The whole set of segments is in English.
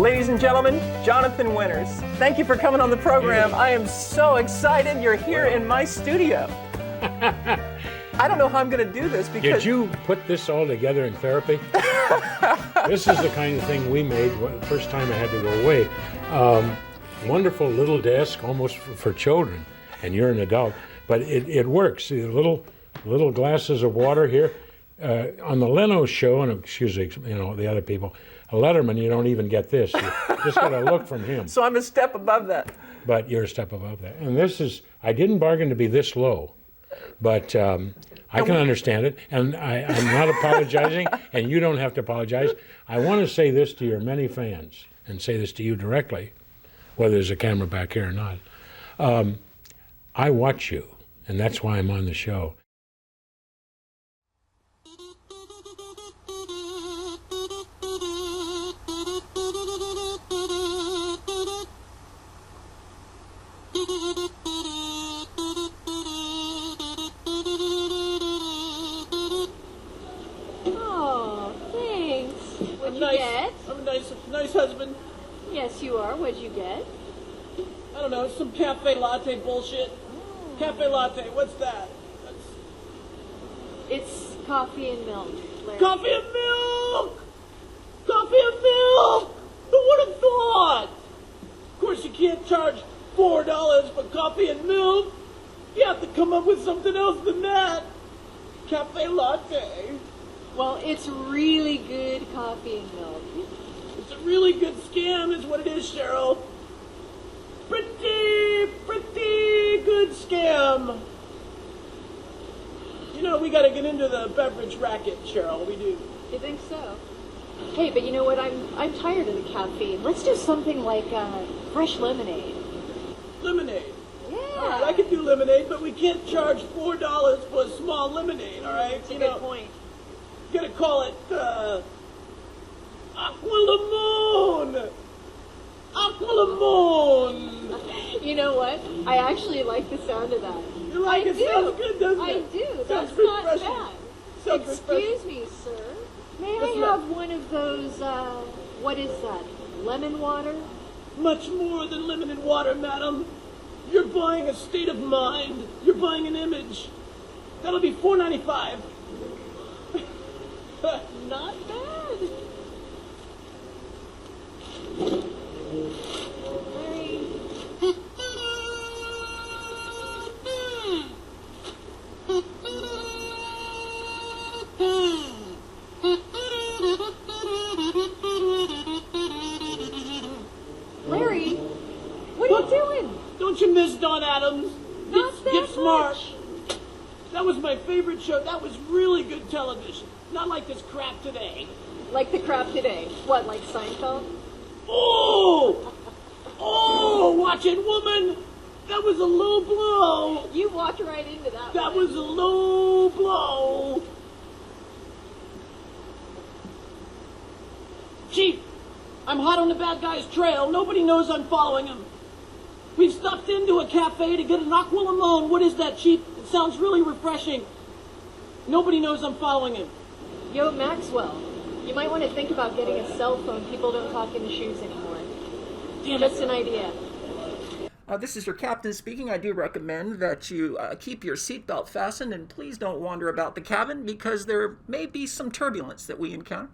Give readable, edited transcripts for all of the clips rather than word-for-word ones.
Ladies and gentlemen, Jonathan Winters. Thank you for coming on the program. I am so excited you're here in my studio. I don't know how I'm going to do this because... Did you put this all together in therapy? This is the kind of thing we made the first time I had to go away. Wonderful little desk, almost for children, and you're an adult, but it works. The little glasses of water here. On the Leno show, and excuse me, the other people, Letterman, you don't even get this. You just got to look from him. So I'm a step above that. But you're a step above that. And this is, I didn't bargain to be this low, but I can understand it, and I'm not apologizing, and you don't have to apologize. I want to say this to your many fans, and say this to you directly, whether there's a camera back here or not. I watch you, and that's why I'm on the show. Nice husband. Yes, you are. What'd you get? I don't know, some cafe latte bullshit. Oh. Cafe latte, what's that? It's coffee and milk, Larry. Coffee and milk! Coffee and milk! Who would have thought? Of course, you can't charge $4 for coffee and milk. You have to come up with something else than that. Cafe latte. Well, it's really good coffee and milk. It's a really good scam is what it is, Cheryl. Pretty good scam. You know, we gotta get into the beverage racket, Cheryl, we do. You think so? Hey, but you know what, I'm tired of the caffeine. Let's do something like fresh lemonade. Lemonade? Yeah. All right, I could do lemonade, but we can't charge $4 for a small lemonade, all right? That's a good point. You gotta call it, Aqua Limon! Aqua Limon! You know what? I actually like the sound of that. You like it? Sounds good, doesn't it? I do. Sounds That's refreshing. not bad. Sounds Excuse me, sir. May I have one of those, what is that? Lemon water? Much more than lemon and water, madam. You're buying a state of mind. You're buying an image. That'll be $4.95. Not bad. Larry. Larry, what are you doing? Don't you miss Don Adams? Not that Get smart. much. That was my favorite show. That was really good television. Not like this crap today. Like the crap today. What, like Seinfeld? Oh! Oh, watch it, woman! That was a low blow. You walked right into that. That one. was a low blow. Chief, I'm hot on the bad guy's trail. Nobody knows I'm following him. We've stopped into a cafe to get an Aqua Limon. What is that, Chief? It sounds really refreshing. Nobody knows I'm following him. Yo, Maxwell, you might want to think about getting a cell phone. People don't talk in the shoes anymore. Damn it. Just an idea. This is your captain speaking. I do recommend that you keep your seatbelt fastened and please don't wander about the cabin because there may be some turbulence that we encounter.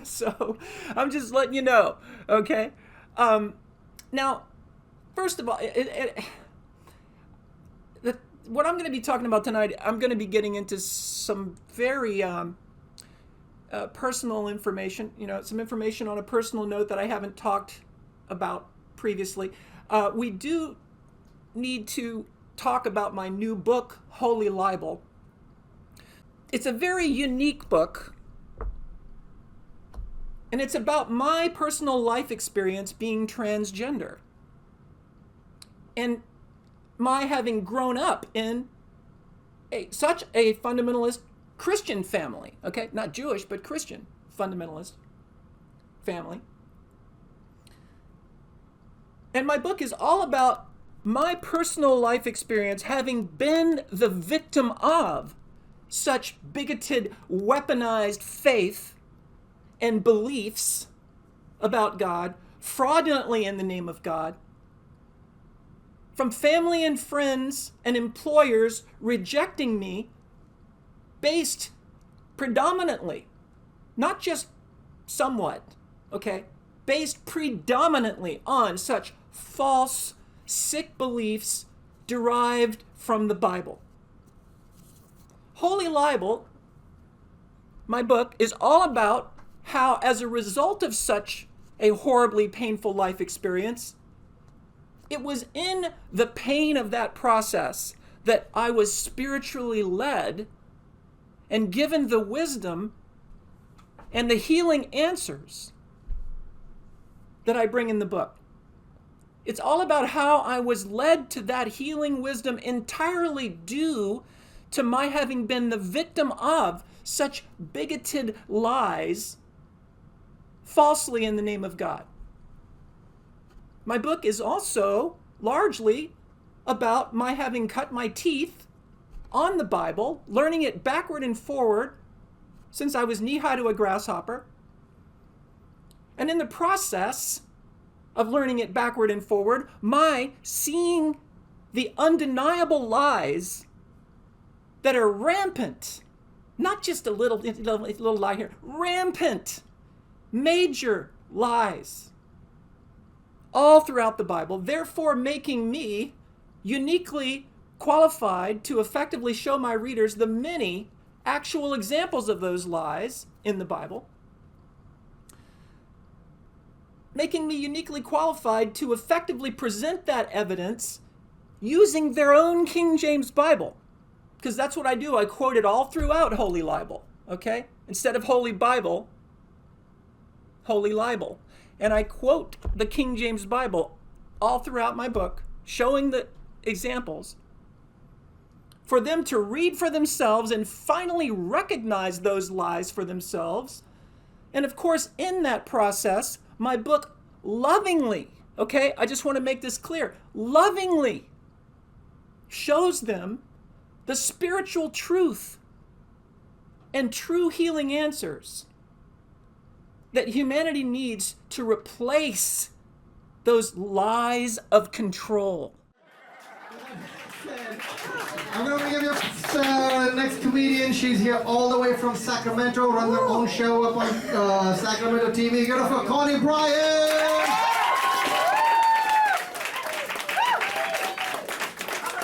So I'm just letting you know, okay? Now, first of all, what I'm going to be talking about tonight, I'm going to be getting into some very personal information, some information on a personal note that I haven't talked about previously. We do need to talk about my new book, Holy Libel. It's a very unique book, and it's about my personal life experience being transgender. And my having grown up in such a fundamentalist Christian family, okay? Not Jewish, but Christian fundamentalist family. And my book is all about my personal life experience having been the victim of such bigoted, weaponized faith and beliefs about God, fraudulently in the name of God, from family and friends and employers rejecting me based predominantly, not just somewhat, okay, based predominantly on such false, sick beliefs derived from the Bible. Holy Libel, my book, is all about how, as a result of such a horribly painful life experience, it was in the pain of that process that I was spiritually led and given the wisdom and the healing answers that I bring in the book. It's all about how I was led to that healing wisdom entirely due to my having been the victim of such bigoted lies falsely in the name of God. My book is also largely about my having cut my teeth on the Bible, learning it backward and forward since I was knee-high to a grasshopper. And in the process of learning it backward and forward, my seeing the undeniable lies that are rampant, not just a little lie here, rampant, major lies all throughout the Bible, therefore making me uniquely qualified to effectively show my readers the many actual examples of those lies in the Bible, making me uniquely qualified to effectively present that evidence using their own King James Bible. Because that's what I do. I quote it all throughout Holy Libel, okay? Instead of Holy Bible, Holy Libel. And I quote the King James Bible all throughout my book, showing the examples for them to read for themselves and finally recognize those lies for themselves. And of course, in that process, my book lovingly, okay, I just want to make this clear, lovingly shows them the spiritual truth and true healing answers that humanity needs to replace those lies of control. I'm going to give you the next comedian. She's here all the way from Sacramento, runs her own show up on Sacramento TV. Give it up for Connie Bryan!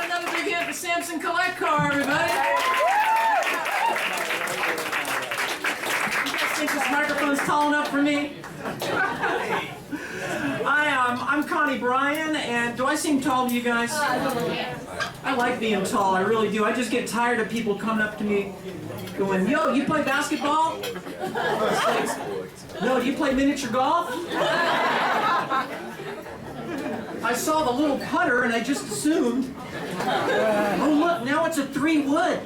Another big hit for Samson Collect Car, everybody. You guys think this microphone's tall enough for me? I'm Connie Bryan, and do I seem tall to you guys? I like being tall, I really do. I just get tired of people coming up to me going, yo, you play basketball? No, do you play miniature golf? I saw the little putter and I just assumed, oh look, now it's a 3-wood.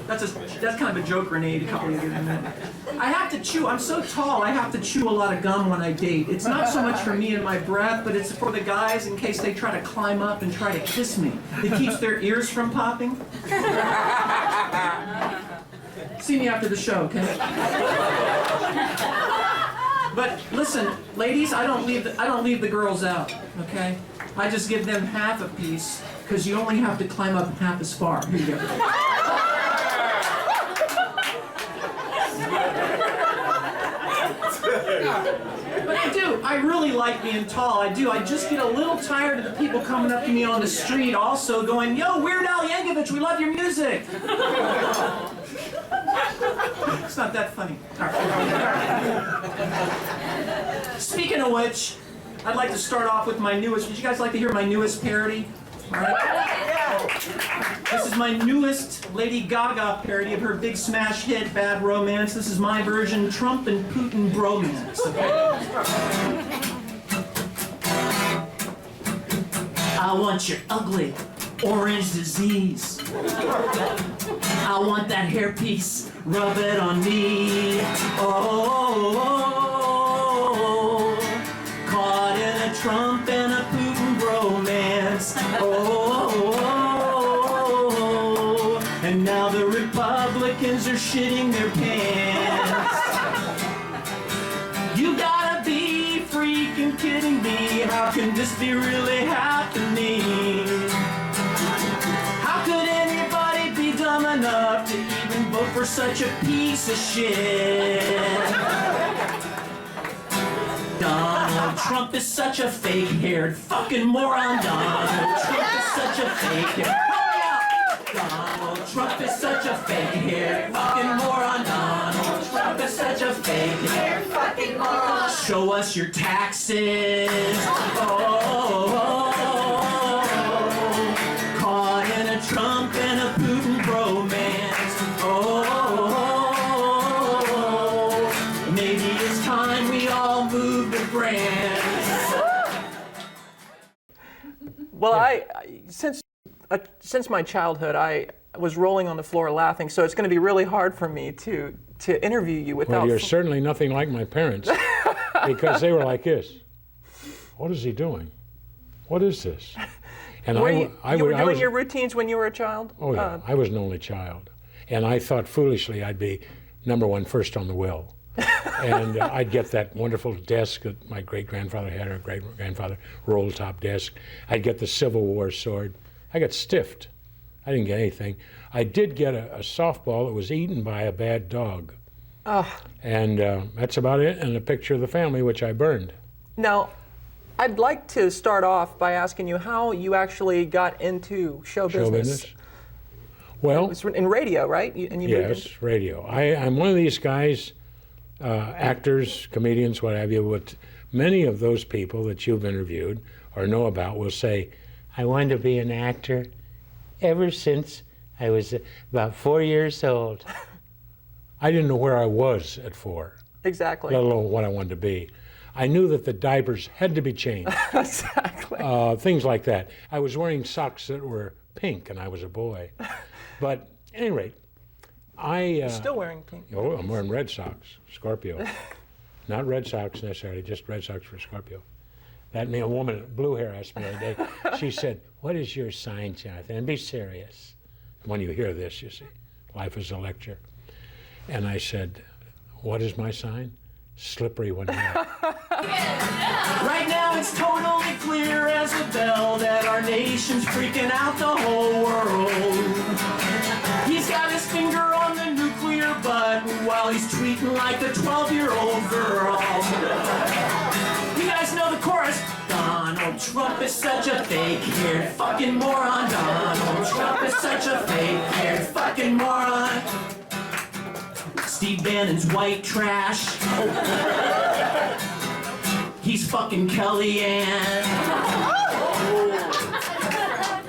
That's kind of a joke grenade a couple of years ago. I have to chew, I'm so tall, I have to chew a lot of gum when I date. It's not so much for me and my breath, but it's for the guys in case they try to climb up and try to kiss me. It keeps their ears from popping. See me after the show, okay? But listen, ladies, I don't leave the girls out, okay? I just give them half a piece, because you only have to climb up half as far. Here you go. But I do. I really like being tall. I do. I just get a little tired of the people coming up to me on the street also going, yo, Weird Al Yankovic, we love your music. It's not that funny. Speaking of which, I'd like to start off with my newest. Would you guys like to hear my newest parody? All right. This is my newest Lady Gaga parody of her big smash hit, Bad Romance. This is my version, Trump and Putin Bromance. I want your ugly orange disease. I want that hairpiece, rub it on me. Oh, caught in a Trump and a Putin bromance. And now the Republicans are shitting their pants. You How can this be really happening? How could anybody be dumb enough to even vote for such a piece of shit? Donald Trump is such a fake-haired fucking moron. Donald Trump is such a fake-haired... Donald Trump is such a fake-haired fucking moron. Donald Trump is such a fake-haired fucking moron. Show us your taxes. Caught in a Trump and a Putin bromance. Maybe it's time we all move to France. Well, since my childhood, I was rolling on the floor laughing, so it's going to be really hard for me to interview you without... Well, you're certainly nothing like my parents, because they were like this. What is he doing? What is this? And you were doing your routines when you were a child? Oh, yeah. I was an only child. And I thought foolishly I'd be number one first on the will. And I'd get that wonderful desk that my great-grandfather had, or great-grandfather, roll-top desk. I'd get the Civil War sword. I got stiffed. I didn't get anything. I did get a softball that was eaten by a bad dog. And that's about it, and a picture of the family, which I burned. Now, I'd like to start off by asking you how you actually got into show business. Show business? Well... It was in radio, right? Yes, radio. I'm one of these guys, actors, comedians, what have you, with many of those people that you've interviewed or know about will say, I wanted to be an actor ever since I was about 4 years old. I didn't know where I was at 4. Exactly. Let alone what I wanted to be. I knew that the diapers had to be changed. Exactly. Things like that. I was wearing socks that were pink, and I was a boy. But at any rate, You're still wearing pink. Oh, I'm wearing red socks, Scorpio. Not red socks necessarily, just red socks for Scorpio. That a woman, blue hair, asked me the other day. She said, "What is your sign, Jonathan? And be serious." When you hear this, you see, life is a lecture. And I said, "What is my sign? Slippery when wet." Right now it's totally clear as a bell that our nation's freaking out the whole world. He's got his finger on the nuclear button while he's tweeting like a 12-year-old girl. You guys know the chorus. Donald Trump is such a fake-haired fucking moron. Donald Trump is such a fake-haired fucking moron. Steve Bannon's white trash. He's fucking Kellyanne.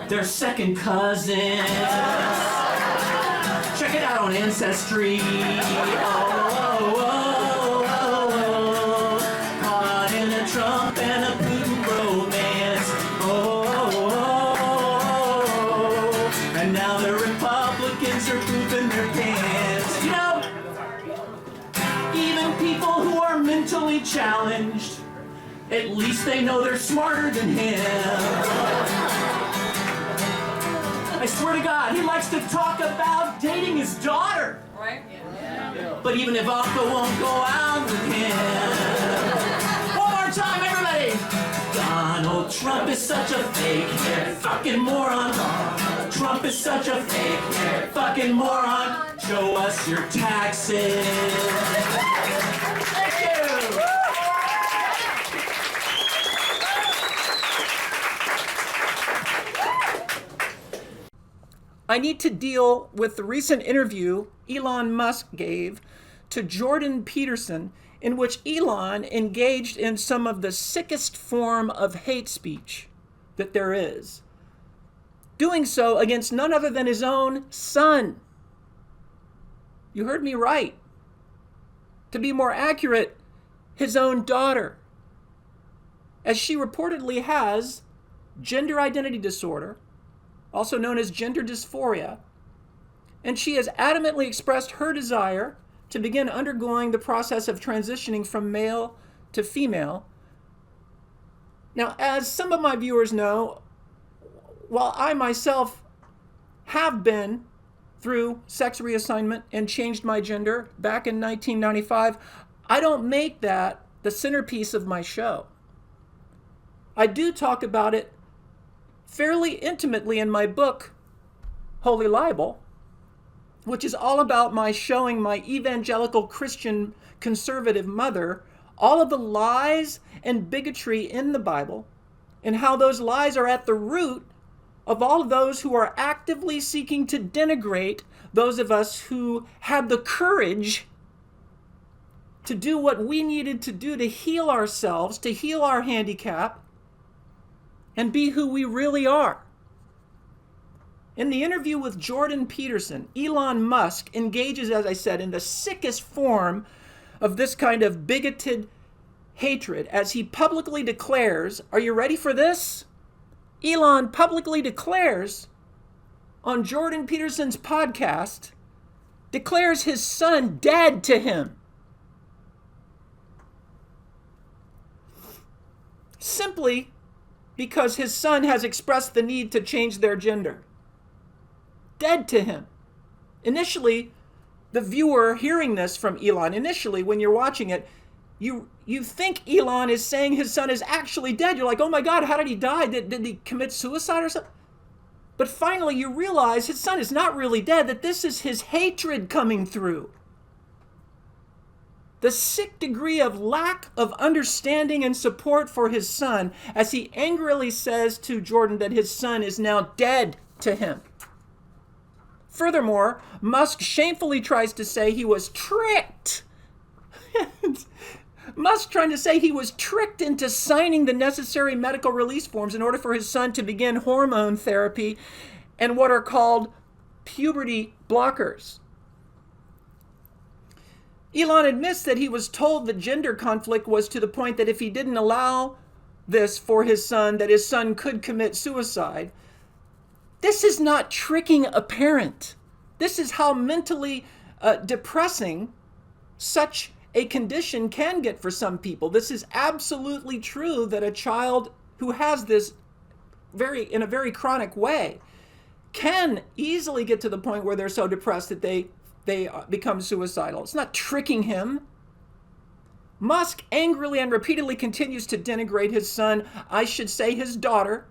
They're second cousins. Check it out on Ancestry. Caught in a Trump and a Putin romance. And now the Republicans are pooping their pants. You know, even people who are mentally challenged, at least they know they're smarter than him. I swear to God, he likes to talk about dating his daughter. Right? Yeah. But even Ivanka won't go out with him. One more time, everybody! Donald Trump is such a fake-haired fucking moron. Donald Trump is such a fake-haired fucking moron. Show us your taxes. Thank you! I need to deal with the recent interview Elon Musk gave to Jordan Peterson, in which Elon engaged in some of the sickest form of hate speech that there is, doing so against none other than his own son. You heard me right. To be more accurate, his own daughter, as she reportedly has gender identity disorder, also known as gender dysphoria, and she has adamantly expressed her desire to begin undergoing the process of transitioning from male to female. Now, as some of my viewers know, while I myself have been through sex reassignment and changed my gender back in 1995, I don't make that the centerpiece of my show. I do talk about it fairly intimately in my book, Holy Libel, which is all about my showing my evangelical Christian conservative mother all of the lies and bigotry in the Bible, and how those lies are at the root of all of those who are actively seeking to denigrate those of us who had the courage to do what we needed to do to heal ourselves, to heal our handicap, and be who we really are. In the interview with Jordan Peterson, Elon Musk engages, as I said, in the sickest form of this kind of bigoted hatred as he publicly declares, are you ready for this? Elon publicly declares on Jordan Peterson's podcast, declares his son dead to him. Simply because his son has expressed the need to change their gender. Dead to him. Initially, the viewer hearing this from Elon, initially when you're watching it, you think Elon is saying his son is actually dead. You're like, oh my God, how did he die? Did he commit suicide or something? But finally you realize his son is not really dead, that this is his hatred coming through. The sick degree of lack of understanding and support for his son as he angrily says to Jordan that his son is now dead to him. Furthermore, Musk shamefully tries to say he was tricked. Musk trying to say he was tricked into signing the necessary medical release forms in order for his son to begin hormone therapy and what are called puberty blockers. Elon admits that he was told the gender conflict was to the point that if he didn't allow this for his son, that his son could commit suicide. This is not tricking a parent. This is how mentally depressing such a condition can get for some people. This is absolutely true that a child who has this in a very chronic way can easily get to the point where they're so depressed that they become suicidal. It's not tricking him. Musk angrily and repeatedly continues to denigrate his son, I should say his daughter,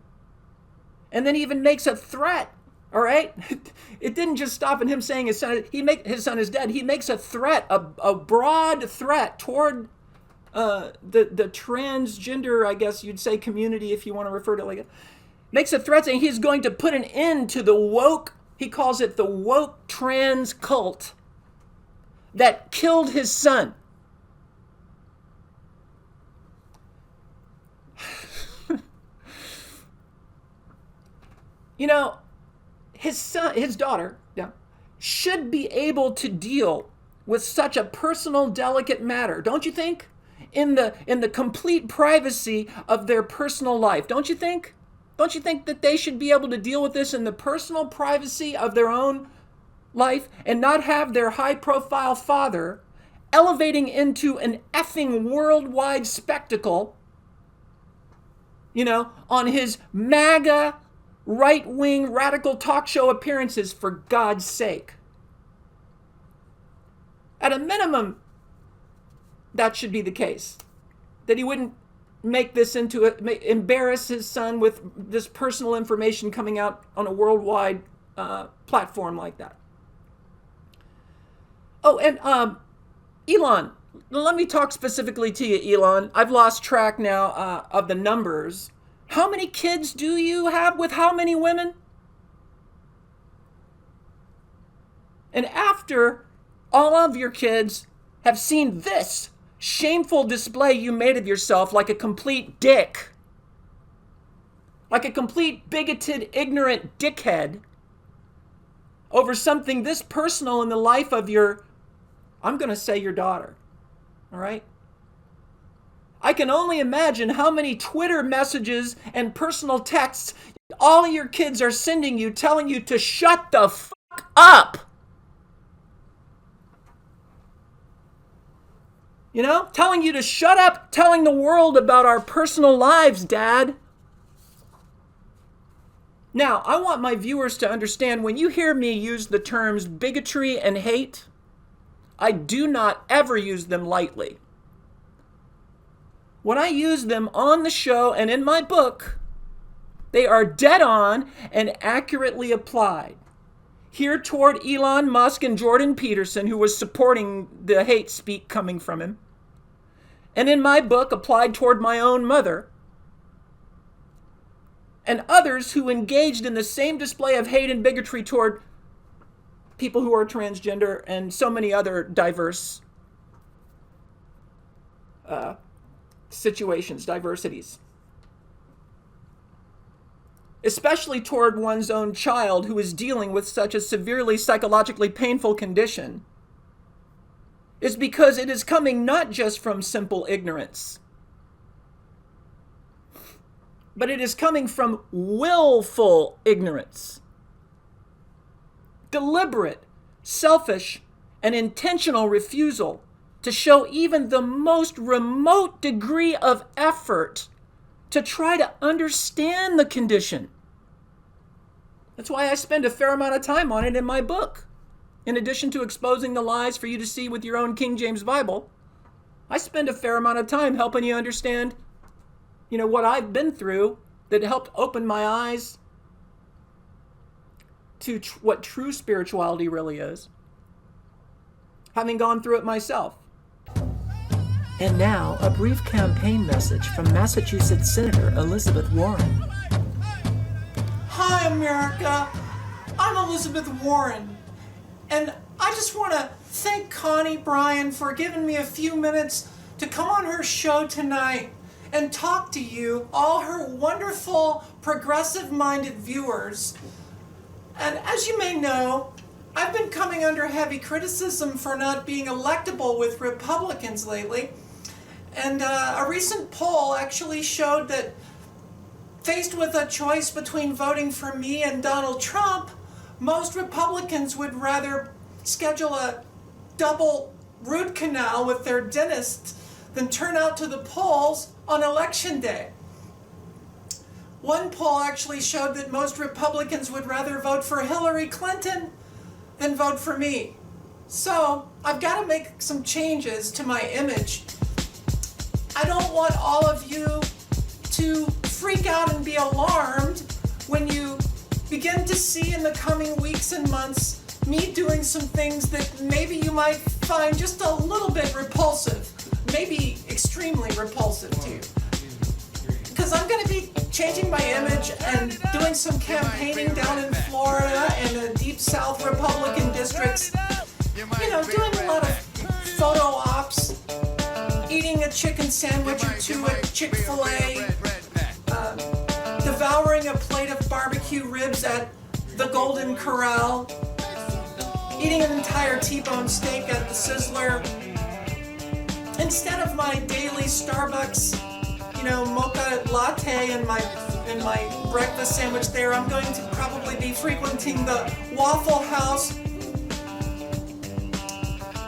and then even makes a threat. All right? It didn't just stop in him saying his son is dead. He makes a threat, a broad threat toward the transgender, I guess you'd say, community, if you want to refer to it like that. Makes a threat saying he's going to put an end to the woke, he calls it the woke trans cult that killed his son. You know, his daughter, should be able to deal with such a personal, delicate matter, don't you think? In the complete privacy of their personal life, don't you think? Don't you think that they should be able to deal with this in the personal privacy of their own life and not have their high-profile father elevating into an effing worldwide spectacle, on his MAGA right-wing radical talk show appearances, for God's sake? At a minimum, that should be the case. That he wouldn't make this embarrass his son with this personal information coming out on a worldwide platform like that. Oh, and Elon, let me talk specifically to you, Elon. I've lost track now of the numbers. How many kids do you have with how many women? And after all of your kids have seen this shameful display you made of yourself like a complete dick, like a complete bigoted, ignorant dickhead, over something this personal in the life of I'm going to say your daughter, all right? I can only imagine how many Twitter messages and personal texts all of your kids are sending you, telling you to shut the fuck up. Telling you to shut up, telling the world about our personal lives, Dad. Now, I want my viewers to understand, when you hear me use the terms bigotry and hate, I do not ever use them lightly. when I use them on the show and in my book, they are dead on and accurately applied. Here toward Elon Musk and Jordan Peterson, who was supporting the hate speak coming from him. And in my book, applied toward my own mother. And others who engaged in the same display of hate and bigotry toward people who are transgender and so many other diverse situations, diversities. Especially toward one's own child who is dealing with such a severely psychologically painful condition, is because it is coming not just from simple ignorance, but it is coming from willful ignorance. Deliberate, selfish, and intentional refusal to show even the most remote degree of effort to try to understand the condition. That's why I spend a fair amount of time on it in my book. In addition to exposing the lies for you to see with your own King James Bible, I spend a fair amount of time helping you understand, what I've been through that helped open my eyes to what true spirituality really is, having gone through it myself. And now, a brief campaign message from Massachusetts Senator Elizabeth Warren. Hi, America. I'm Elizabeth Warren. And I just want to thank Connie Bryan for giving me a few minutes to come on her show tonight and talk to you, all her wonderful, progressive-minded viewers. And as you may know, I've been coming under heavy criticism for not being electable with Republicans lately. And a recent poll actually showed that faced with a choice between voting for me and Donald Trump, most Republicans would rather schedule a double root canal with their dentist than turn out to the polls on Election Day. One poll actually showed that most Republicans would rather vote for Hillary Clinton than vote for me. So I've got to make some changes to my image. I don't want all of you to freak out and be alarmed when you begin to see in the coming weeks and months me doing some things that maybe you might find just a little bit repulsive, maybe extremely repulsive to you. Because I'm going to be changing my image and doing some campaigning down in Florida and the deep South Republican districts. Doing a lot of photo ops, eating a chicken sandwich or two at Chick-fil-A, devouring a plate of barbecue ribs at the Golden Corral, eating an entire T-bone steak at the Sizzler. Instead of my daily Starbucks, mocha latte and my breakfast sandwich there, I'm going to probably be frequenting the Waffle House.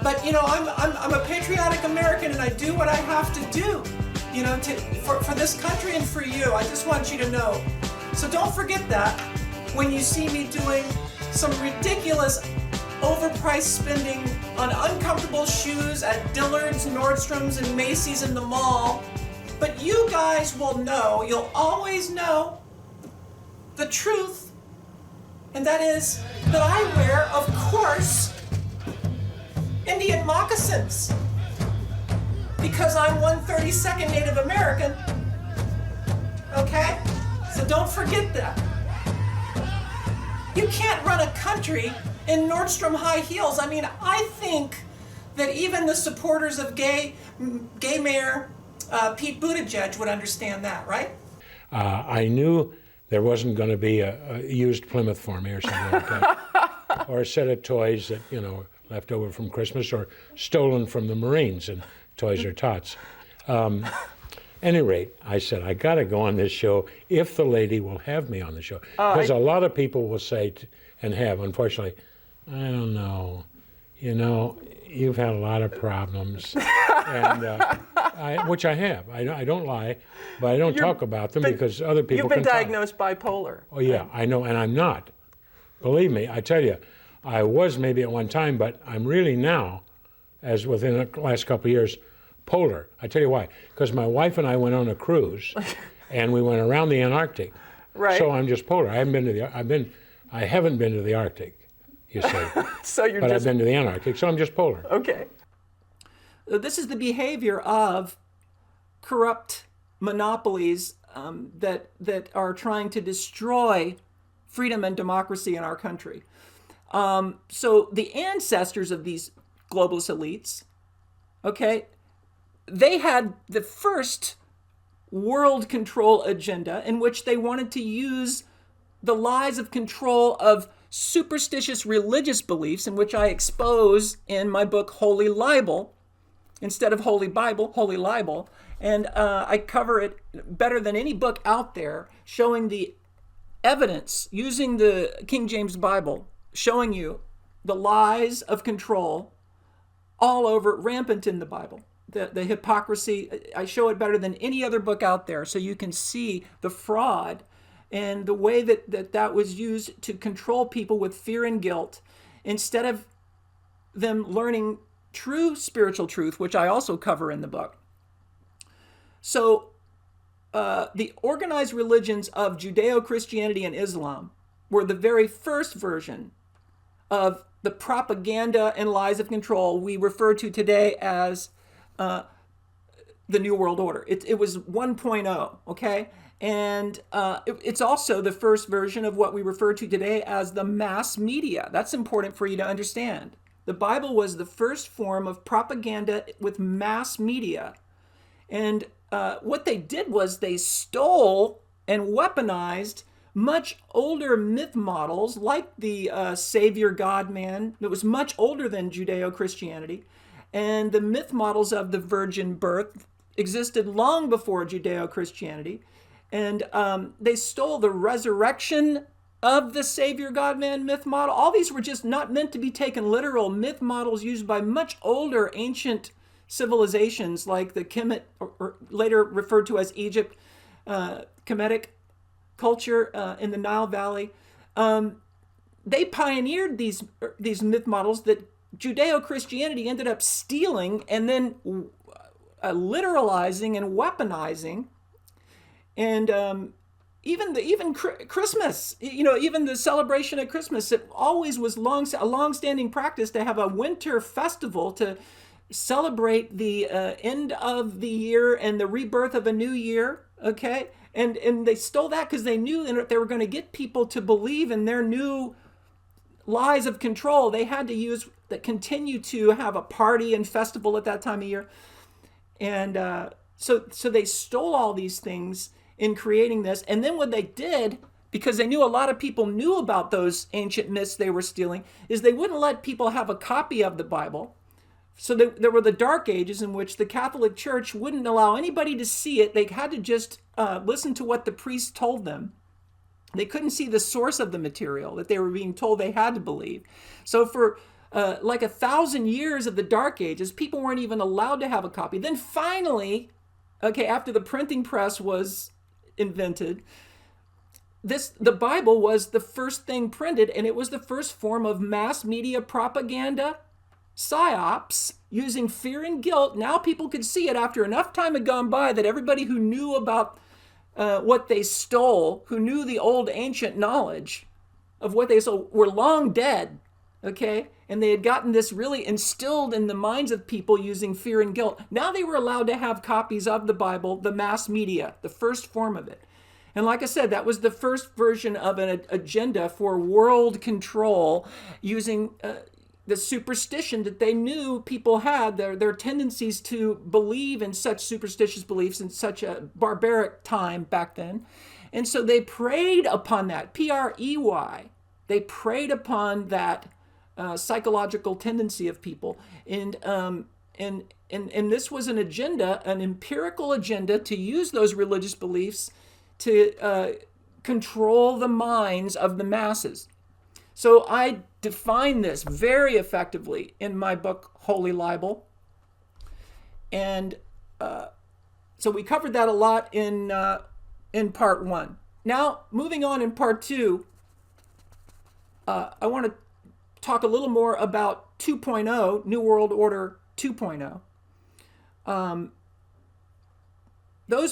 But I'm a patriotic American, and I do what I have to do, for this country and for you. I just want you to know. So don't forget that when you see me doing some ridiculous overpriced spending on uncomfortable shoes at Dillard's, Nordstrom's, and Macy's in the mall. But you guys will know, you'll always know the truth, and that is that I wear, of course, Indian moccasins, because I'm 1/32nd Native American, okay? So don't forget that. You can't run a country in Nordstrom high heels. I mean, I think that even the supporters of gay mayor Pete Buttigieg would understand that, right? I knew there wasn't going to be a used Plymouth for me or something like that, or a set of toys that, left over from Christmas or stolen from the Marines and Toys or Tots. Any rate, I said, I got to go on this show if the lady will have me on the show. Because a lot of people will say, and have, unfortunately, I don't know, you've had a lot of problems, and which I have. I don't lie, but I don't talk about them because other people can You've been diagnosed bipolar. Oh, yeah, I know, and I'm not. Believe me, I tell you, I was maybe at one time, but I'm really now, as within the last couple of years, polar. I tell you why. Because my wife and I went on a cruise, and we went around the Antarctic. Right. So I'm just polar. I haven't been to the Arctic, you say. So you're but just... I've been to the Antarctic, so I'm just polar. Okay. This is the behavior of corrupt monopolies that are trying to destroy freedom and democracy in our country. So the ancestors of these globalist elites, okay, they had the first world control agenda in which they wanted to use the lies of control of superstitious religious beliefs, in which I expose in my book Holy Libel, instead of Holy Bible, Holy Libel. And I cover it better than any book out there, showing the evidence using the King James Bible, showing you the lies of control all over, rampant in the Bible. The hypocrisy, I show it better than any other book out there, so you can see the fraud and the way that was used to control people with fear and guilt, instead of them learning true spiritual truth, which I also cover in the book. So the organized religions of Judeo-Christianity and Islam were the very first version of the propaganda and lies of control we refer to today as the New World Order. It was 1.0, okay? And it's also the first version of what we refer to today as the mass media. That's important for you to understand. The Bible was the first form of propaganda with mass media. And what they did was they stole and weaponized much older myth models, like the Savior God-man that was much older than Judeo-Christianity. And the myth models of the virgin birth existed long before Judeo-Christianity. And they stole the resurrection of the Savior God-man myth model. All these were just not meant to be taken literal. Myth models used by much older ancient civilizations like the Kemet, or later referred to as Egypt, Kemetic culture in the Nile Valley. They pioneered these myth models that Judeo-Christianity ended up stealing and then literalizing and weaponizing. And even Christmas, even the celebration of Christmas, it always was a long-standing practice to have a winter festival to celebrate the end of the year and the rebirth of a new year, okay? And they stole that because they knew that they were going to get people to believe in their new lies of control. They had to continue to have a party and festival at that time of year. And so they stole all these things in creating this. And then what they did, because they knew a lot of people knew about those ancient myths they were stealing, is they wouldn't let people have a copy of the Bible. So there were the Dark Ages in which the Catholic Church wouldn't allow anybody to see it. They had to just listen to what the priest told them. They couldn't see the source of the material that they were being told they had to believe. So for like 1,000 years of the Dark Ages, people weren't even allowed to have a copy. Then finally, okay, after the printing press was invented, the Bible was the first thing printed, and it was the first form of mass media propaganda, psyops, using fear and guilt. Now people could see it after enough time had gone by that everybody who knew about what they stole, who knew the old ancient knowledge of what they stole, were long dead, okay? And they had gotten this really instilled in the minds of people using fear and guilt. Now they were allowed to have copies of the Bible, the mass media, the first form of it. And like I said, that was the first version of an agenda for world control using the superstition that they knew people had, their tendencies to believe in such superstitious beliefs in such a barbaric time back then. And so they preyed upon that, P-R-E-Y. They preyed upon that psychological tendency of people. And this was an agenda, an empirical agenda, to use those religious beliefs to control the minds of the masses. So I define this very effectively in my book, Holy Libel. And so we covered that a lot in part one. Now, moving on in part two, I want to talk a little more about 2.0, New World Order 2.0. those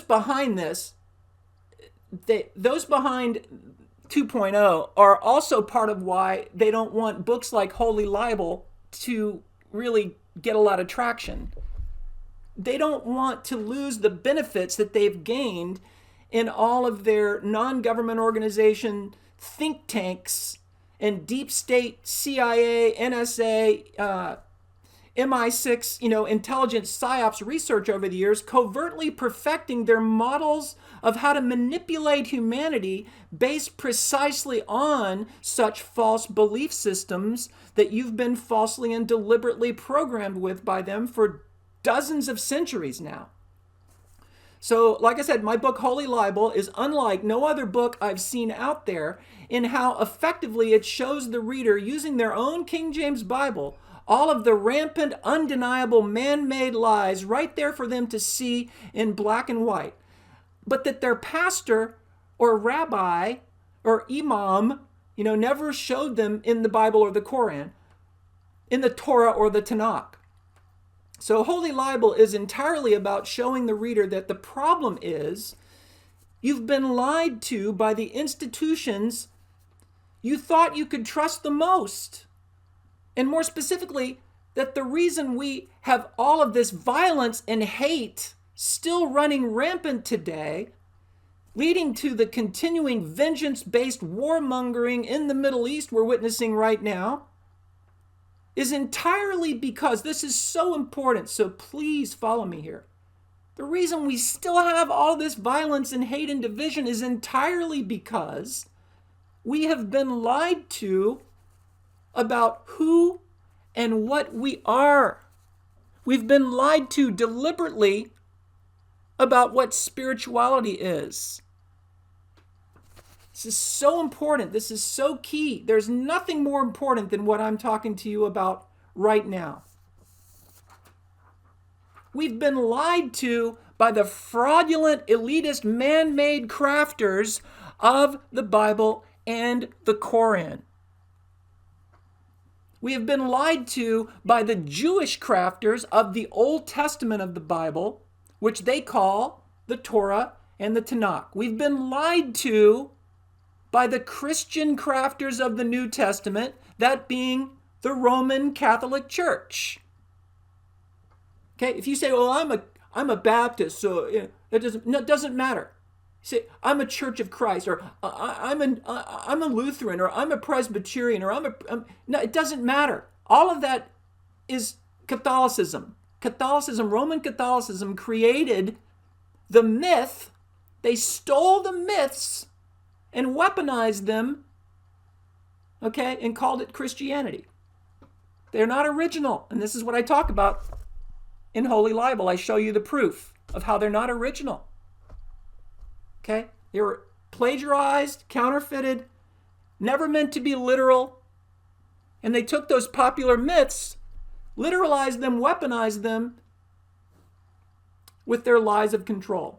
behind this, those behind 2.0 are also part of why they don't want books like Holy Libel to really get a lot of traction. They don't want to lose the benefits that they've gained in all of their non-government organization think tanks and deep state CIA, NSA, MI6, intelligence psyops research over the years, covertly perfecting their models of how to manipulate humanity based precisely on such false belief systems that you've been falsely and deliberately programmed with by them for dozens of centuries now. So, like I said, my book, Holy Libel, is unlike no other book I've seen out there in how effectively it shows the reader, using their own King James Bible, all of the rampant, undeniable, man-made lies right there for them to see in black and white. But that their pastor or rabbi or imam, never showed them in the Bible or the Koran, in the Torah or the Tanakh. So Holy Libel is entirely about showing the reader that the problem is you've been lied to by the institutions you thought you could trust the most. And more specifically, that the reason we have all of this violence and hate still running rampant today, leading to the continuing vengeance-based warmongering in the Middle East we're witnessing right now, is entirely because this is so important, so please follow me here. The reason we still have all this violence and hate and division is entirely because we have been lied to about who and what we are. We've been lied to deliberately about what spirituality is. This is so important. This is so key. There's nothing more important than what I'm talking to you about right now. We've been lied to by the fraudulent, elitist, man-made crafters of the Bible and the Koran. We have been lied to by the Jewish crafters of the Old Testament of the Bible, which they call the Torah and the Tanakh. We've been lied to by the Christian crafters of the New Testament, that being the Roman Catholic Church. Okay, if you say, well, I'm a Baptist, so it doesn't matter. You say, I'm a Church of Christ, or I'm a Lutheran, or I'm a Presbyterian, or no, it doesn't matter. All of that is Catholicism. Roman Catholicism created the myth. They stole the myths and weaponized them, okay, and called it Christianity. They're not original, and this is what I talk about in Holy Libel. I show you the proof of how they're not original. Okay? They were plagiarized, counterfeited, never meant to be literal, and they took those popular myths, literalized them, weaponized them with their lies of control.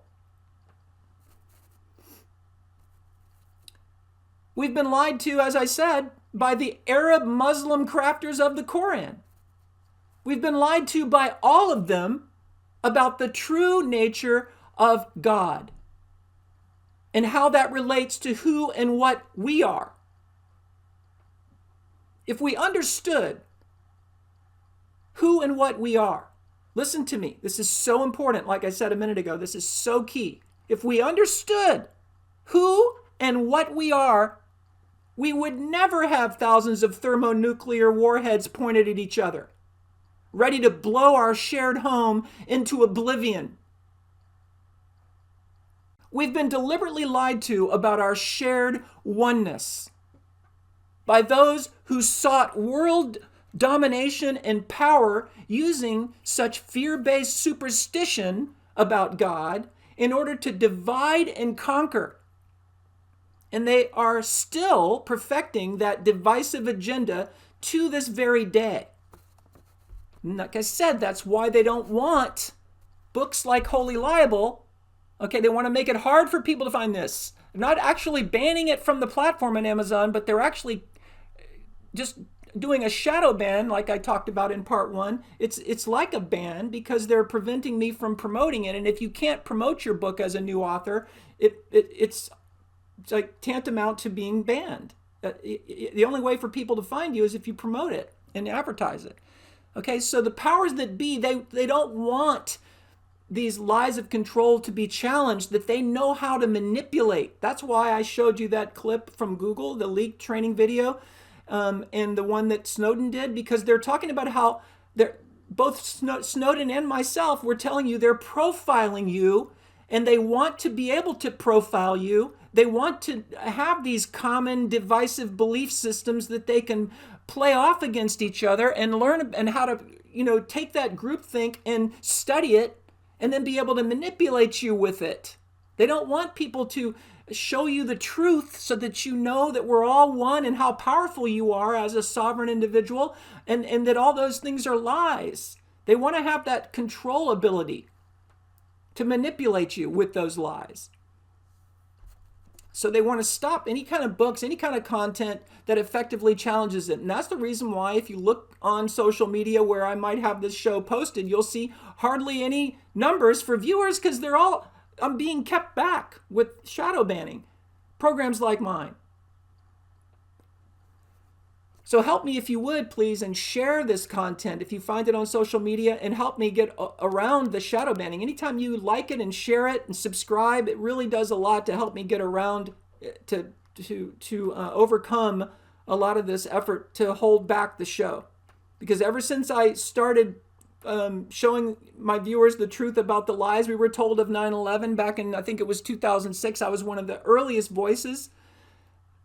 We've been lied to, as I said, by the Arab Muslim crafters of the Koran. We've been lied to by all of them about the true nature of God and how that relates to who and what we are. If we understood who and what we are, listen to me, this is so important, like I said a minute ago, this is so key. If we understood who and what we are, we would never have thousands of thermonuclear warheads pointed at each other, ready to blow our shared home into oblivion. We've been deliberately lied to about our shared oneness by those who sought world domination and power using such fear-based superstition about God in order to divide and conquer. And they are still perfecting that divisive agenda to this very day. And like I said, that's why they don't want books like Holy Libel. Okay, they want to make it hard for people to find this. They're not actually banning it from the platform on Amazon, but they're actually just doing a shadow ban, like I talked about in part 1, it's like a ban because they're preventing me from promoting it. And if you can't promote your book as a new author, it's like tantamount to being banned. The only way for people to find you is if you promote it and advertise it. Okay, so the powers that be, they don't want these lies of control to be challenged, that they know how to manipulate. That's why I showed you that clip from Google, the leaked training video, and the one that Snowden did, because they're talking about how both Snowden and myself were telling you they're profiling you, and they want to be able to profile you. They want to have these common divisive belief systems that they can play off against each other and learn and how to, take that groupthink and study it and then be able to manipulate you with it. They don't want people to show you the truth so that you know that we're all one and how powerful you are as a sovereign individual, and that all those things are lies. They want to have that control ability to manipulate you with those lies. So they want to stop any kind of books, any kind of content that effectively challenges it. And that's the reason why, if you look on social media where I might have this show posted, you'll see hardly any numbers for viewers, because I'm being kept back with shadow banning programs like mine. So help me, if you would, please, and share this content if you find it on social media, and help me get around the shadow banning. Anytime you like it and share it and subscribe, it really does a lot to help me get around to overcome a lot of this effort to hold back the show. Because ever since I started showing my viewers the truth about the lies we were told of 9/11 back in, I think it was 2006, I was one of the earliest voices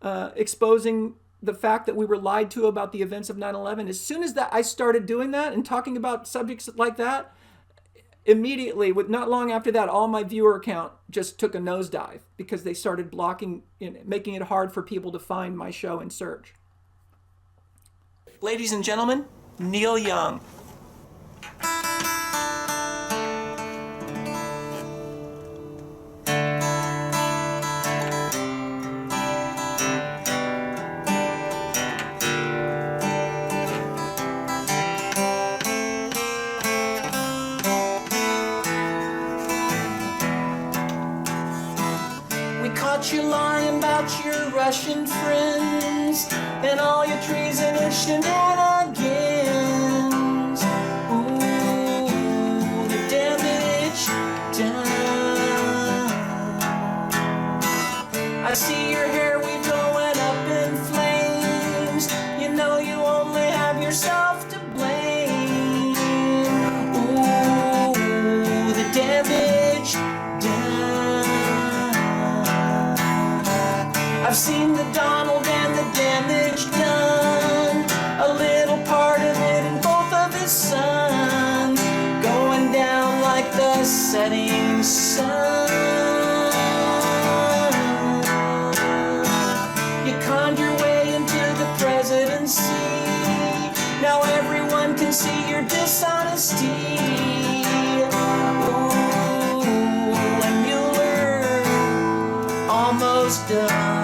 exposing the fact that we were lied to about the events of 9/11. As soon as that I started doing that and talking about subjects like that, immediately, not long after that, all my viewer count just took a nosedive, because they started blocking, making it hard for people to find my show in search. Ladies and gentlemen, Neil Young. You lying about your Russian friends and all your treasonous shenanigans. Ooh, the damage done. I see your hair weave going up in flames. You know you only have yourself to blame. Ooh, the damage done. I've seen the Donald and the damage done, a little part of it in both of his sons, going down like the setting sun. You conned your way into the presidency, now everyone can see your dishonesty. Ooh, and Mueller almost done.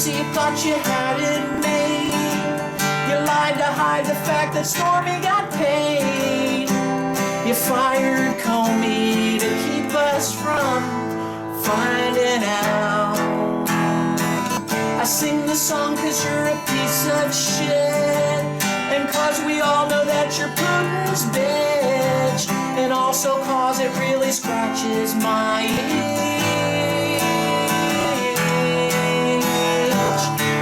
You thought you had it made. You lied to hide the fact that Stormy got paid. You fired Comey to keep us from finding out. I sing the song cause you're a piece of shit, and cause we all know that you're Putin's bitch, and also cause it really scratches my itch.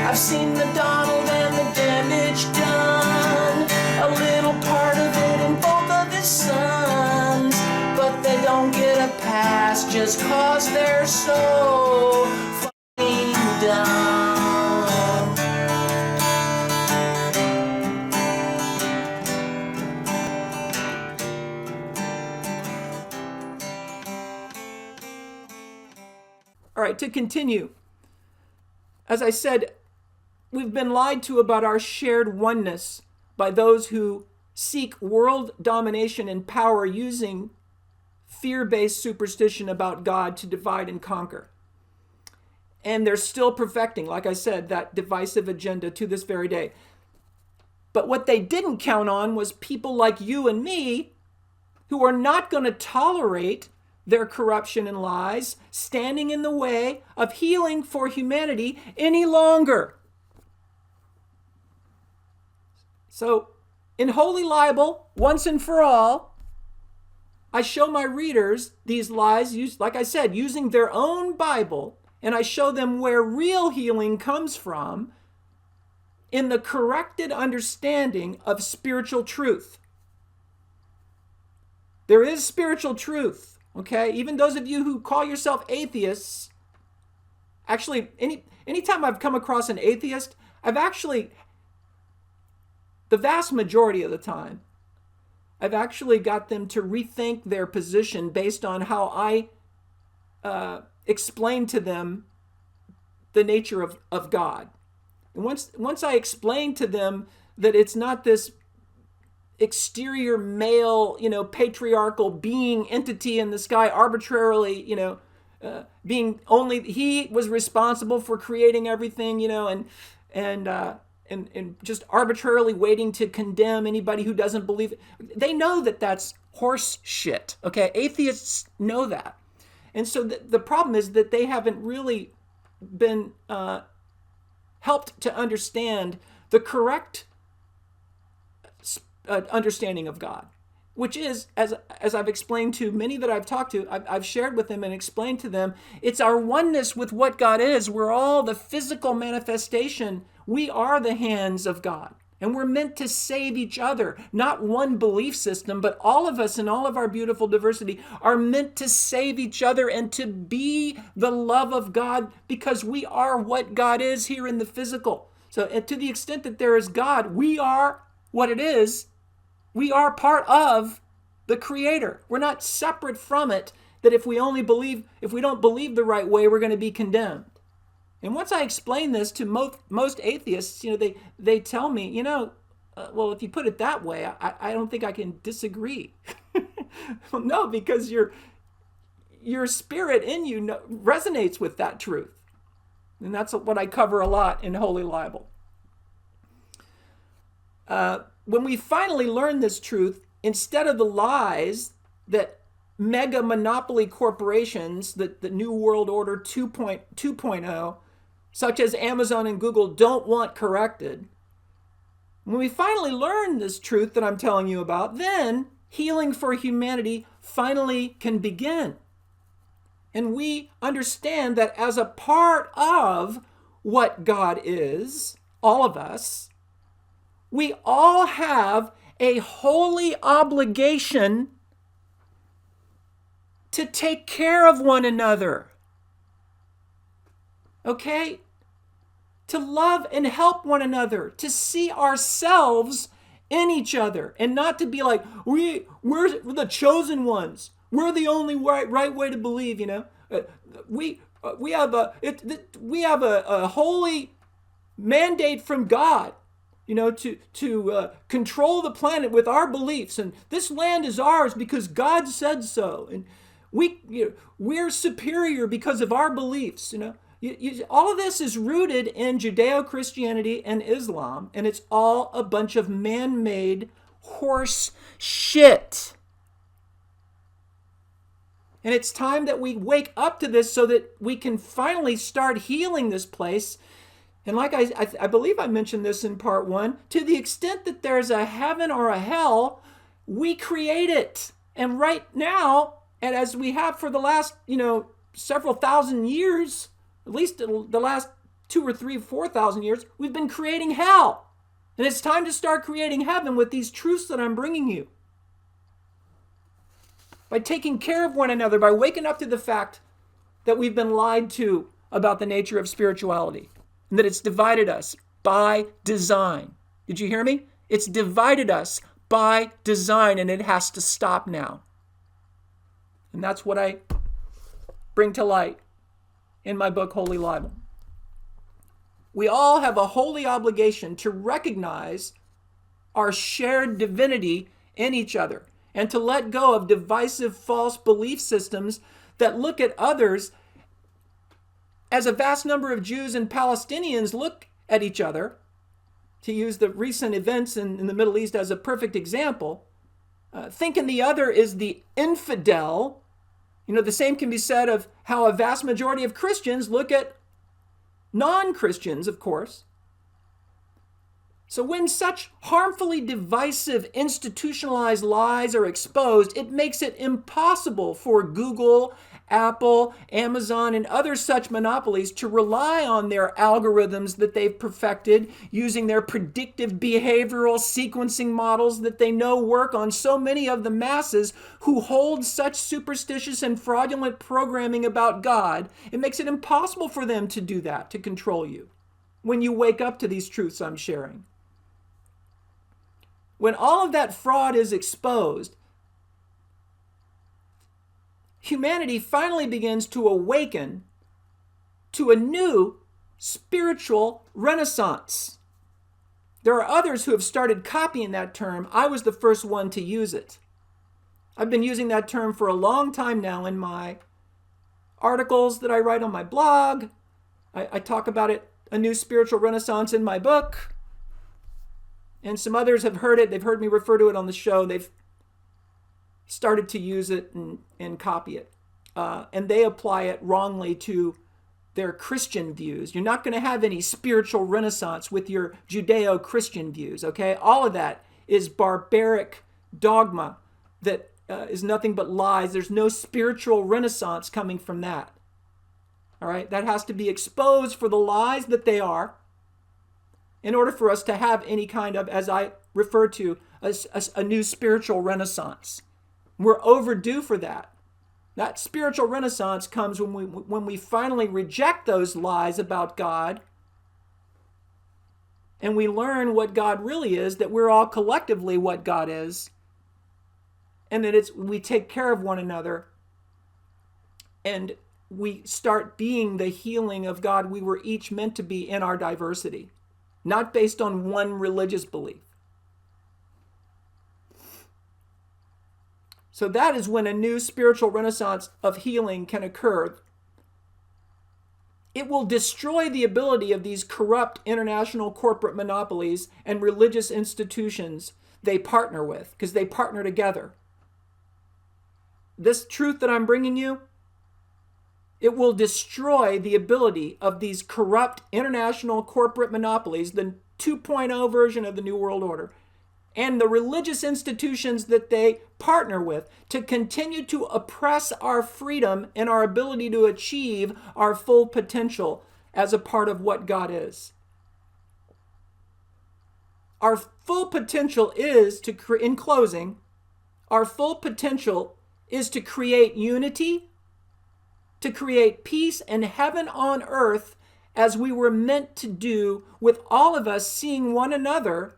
I've seen the Donald and the damage done, a little part of it in both of his sons, but they don't get a pass just cause they're so fucking dumb. All right, to continue. As I said, we've been lied to about our shared oneness by those who seek world domination and power using fear-based superstition about God to divide and conquer. And they're still perfecting, like I said, that divisive agenda to this very day. But what they didn't count on was people like you and me who are not going to tolerate their corruption and lies standing in the way of healing for humanity any longer. So, in Holy Libel, once and for all, I show my readers these lies, like I said, using their own Bible, and I show them where real healing comes from in the corrected understanding of spiritual truth. There is spiritual truth, okay? Even those of you who call yourself atheists, actually, anytime I've come across an atheist, the vast majority of the time, I've actually got them to rethink their position based on how I explain to them the nature of God. And once I explain to them that it's not this exterior male, patriarchal being entity in the sky arbitrarily, being only he was responsible for creating everything, and just arbitrarily waiting to condemn anybody who doesn't believe it. They know that that's horse shit, okay? Atheists know that. And so the problem is that they haven't really been helped to understand the correct understanding of God, which is, as I've explained to many that I've talked to, I've shared with them and explained to them, it's our oneness with what God is. We're all the physical manifestation. We are the hands of God, and we're meant to save each other. Not one belief system, but all of us in all of our beautiful diversity are meant to save each other and to be the love of God, because we are what God is here in the physical. So to the extent that there is God, we are what it is. We are part of the Creator. We're not separate from it, that if we don't believe the right way, we're going to be condemned. And once I explain this to most atheists, they tell me, well, if you put it that way, I don't think I can disagree. Well, no, because your spirit in you resonates with that truth. And that's what I cover a lot in Holy Libel. When we finally learn this truth, instead of the lies that mega monopoly corporations, the New World Order 2.0, such as Amazon and Google, don't want corrected, when we finally learn this truth that I'm telling you about, then healing for humanity finally can begin. And we understand that as a part of what God is, all of us, we all have a holy obligation to take care of one another. Okay? To love and help one another, to see ourselves in each other, and not to be like, we're the chosen ones. We're the only right way to believe, We have a holy mandate from God, to control the planet with our beliefs, and this land is ours because God said so, and we're superior because of our beliefs. All of this is rooted in Judeo-Christianity and Islam, and it's all a bunch of man-made horse shit. And it's time that we wake up to this so that we can finally start healing this place. And like I believe I mentioned this in part 1, to the extent that there's a heaven or a hell, we create it. And right now, and as we have for the last, several thousand years, at least the last 2 or 3, 4,000 years, we've been creating hell. And it's time to start creating heaven with these truths that I'm bringing you. By taking care of one another, by waking up to the fact that we've been lied to about the nature of spirituality, and that it's divided us by design. Did you hear me? It's divided us by design, and it has to stop now. And that's what I bring to light in my book, Holy Libel. we all have a holy obligation to recognize our shared divinity in each other and to let go of divisive false belief systems that look at others as a vast number of Jews and Palestinians look at each other, to use the recent events in the Middle East as a perfect example, thinking the other is the infidel. You know, the same can be said of how a vast majority of Christians look at non-Christians, of course. So when such harmfully divisive, institutionalized lies are exposed, it makes it impossible for Google, Apple, Amazon, and other such monopolies to rely on their algorithms that they've perfected using their predictive behavioral sequencing models that they know work on so many of the masses who hold such superstitious and fraudulent programming about God. It makes it impossible for them to do that, to control you, when you wake up to these truths I'm sharing. When all of that fraud is exposed, humanity finally begins to awaken to a new spiritual renaissance. There are others who have started copying that term. I was the first one to use it. I've been using that term for a long time now in my articles that I write on my blog. I talk about it, a new spiritual renaissance, in my book. And some others have heard it. They've heard me refer to it on the show. They've started to use it and copy it. And they apply it wrongly to their Christian views. You're not going to have any spiritual renaissance with your Judeo-Christian views, okay? All of that is barbaric dogma that is nothing but lies. There's no spiritual renaissance coming from that. All right? That has to be exposed for the lies that they are, in order for us to have any kind of, as I refer to, a new spiritual renaissance. We're overdue for that. That spiritual renaissance comes when we finally reject those lies about God and we learn what God really is, that we're all collectively what God is, and that we take care of one another and we start being the healing of God we were each meant to be in our diversity. Not based on one religious belief. So that is when a new spiritual renaissance of healing can occur. It will destroy the ability of these corrupt international corporate monopolies and religious institutions they partner with, because they partner together. This truth that I'm bringing you, it will destroy the ability of these corrupt international corporate monopolies, the 2.0 version of the New World Order, and the religious institutions that they partner with, to continue to oppress our freedom and our ability to achieve our full potential as a part of what God is. Our full potential is to, in closing, our full potential is to create unity, to create peace and heaven on earth, as we were meant to do, with all of us seeing one another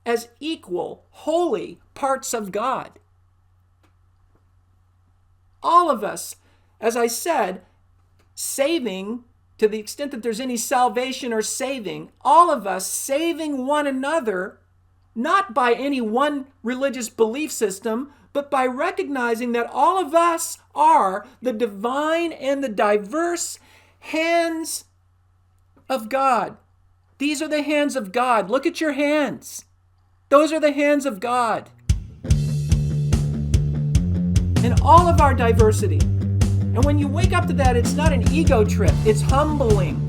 as equal, holy parts of God. All of us, as I said, saving, to the extent that there's any salvation or saving, all of us saving one another, not by any one religious belief system, but by recognizing that all of us are the divine and the diverse hands of God. These are the hands of God. Look at your hands. Those are the hands of God. In all of our diversity. And when you wake up to that, it's not an ego trip. It's humbling.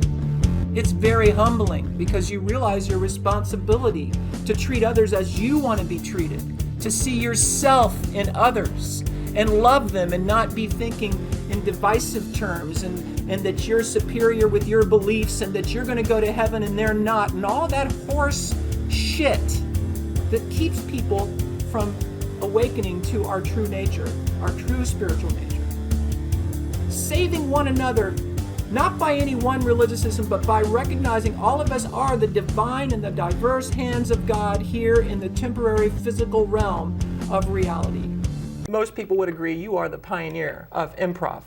It's very humbling, because you realize your responsibility to treat others as you want to be treated, to see yourself in others and love them and not be thinking in divisive terms and that you're superior with your beliefs and that you're going to go to heaven and they're not, and all that horse shit that keeps people from awakening to our true nature, our true spiritual nature. Saving one another, not by any one religious system, but by recognizing all of us are the divine and the diverse hands of God here in the temporary physical realm of reality. Most people would agree you are the pioneer of improv.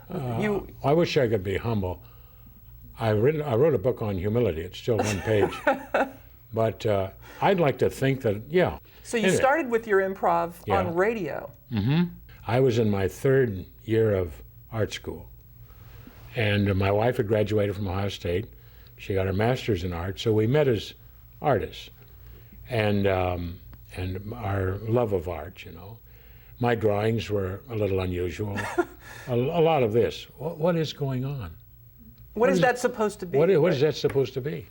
I wish I could be humble. I wrote a book on humility. It's still one page. But I'd like to think that, yeah. So you Anyway. started with your improv Yeah. on radio. I was in my 3rd year of art school. And my wife had graduated from Ohio State. She got her master's in art, so we met as artists. And our love of art, you know. My drawings were a little unusual. a lot of this. What is going on? What is that supposed to be? What is that supposed to be?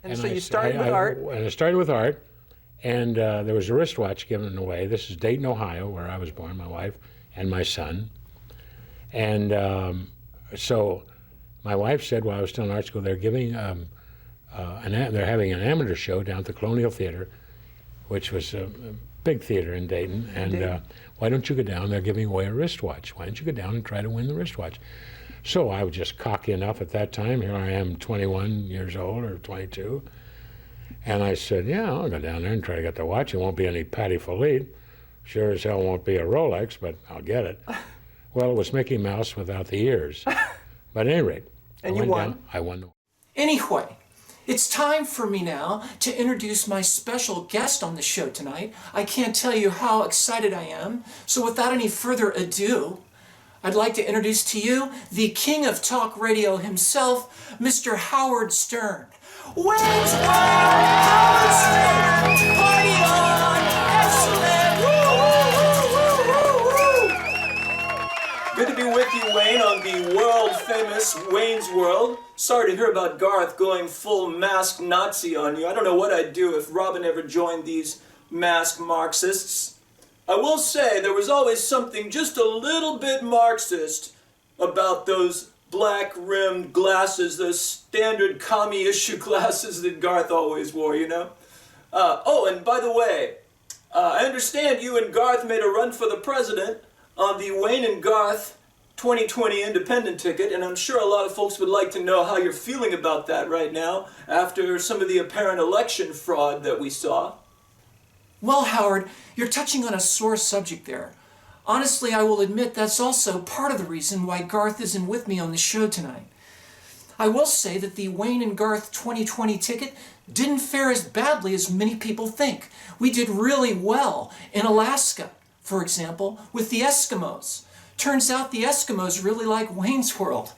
And so I you s- started I- with I- art. And I started with art, and there was a wristwatch given away. This is Dayton, Ohio, where I was born, my wife and my son. And so my wife said while I was still in art school, they're giving, they're having an amateur show down at the Colonial Theater, which was a big theater in Dayton. And why don't you go down? They're giving away a wristwatch. Why don't you go down and try to win the wristwatch? So I was just cocky enough at that time. Here I am, 21 years old or 22. And I said, yeah, I'll go down there and try to get the watch. It won't be any Patty Philippe. Sure as hell won't be a Rolex, but I'll get it. Well, it was Mickey Mouse without the ears. But at any rate, And I you went won. down. I won. Anyway, it's time for me now to introduce my special guest on the show tonight. I can't tell you how excited I am. So without any further ado, I'd like to introduce to you the king of talk radio himself, Mr. Howard Stern. Wayne's World, Howard Stern, party on, excellent, woo, woo, woo, woo, woo. Good to be with you, Wayne, on the world-famous Wayne's World. Sorry to hear about Garth going full masked Nazi on you. I don't know what I'd do if Robin ever joined these masked Marxists. I will say there was always something just a little bit Marxist about those black-rimmed glasses, those standard commie issue glasses that Garth always wore, you know? Oh, and by the way, I understand you and Garth made a run for the president on the Wayne and Garth 2020 independent ticket, and I'm sure a lot of folks would like to know how you're feeling about that right now after some of the apparent election fraud that we saw. Well, Howard, you're touching on a sore subject there. Honestly, I will admit that's also part of the reason why Garth isn't with me on the show tonight. I will say that the Wayne and Garth 2020 ticket didn't fare as badly as many people think. We did really well in Alaska, for example, with the Eskimos. Turns out the Eskimos really like Wayne's World.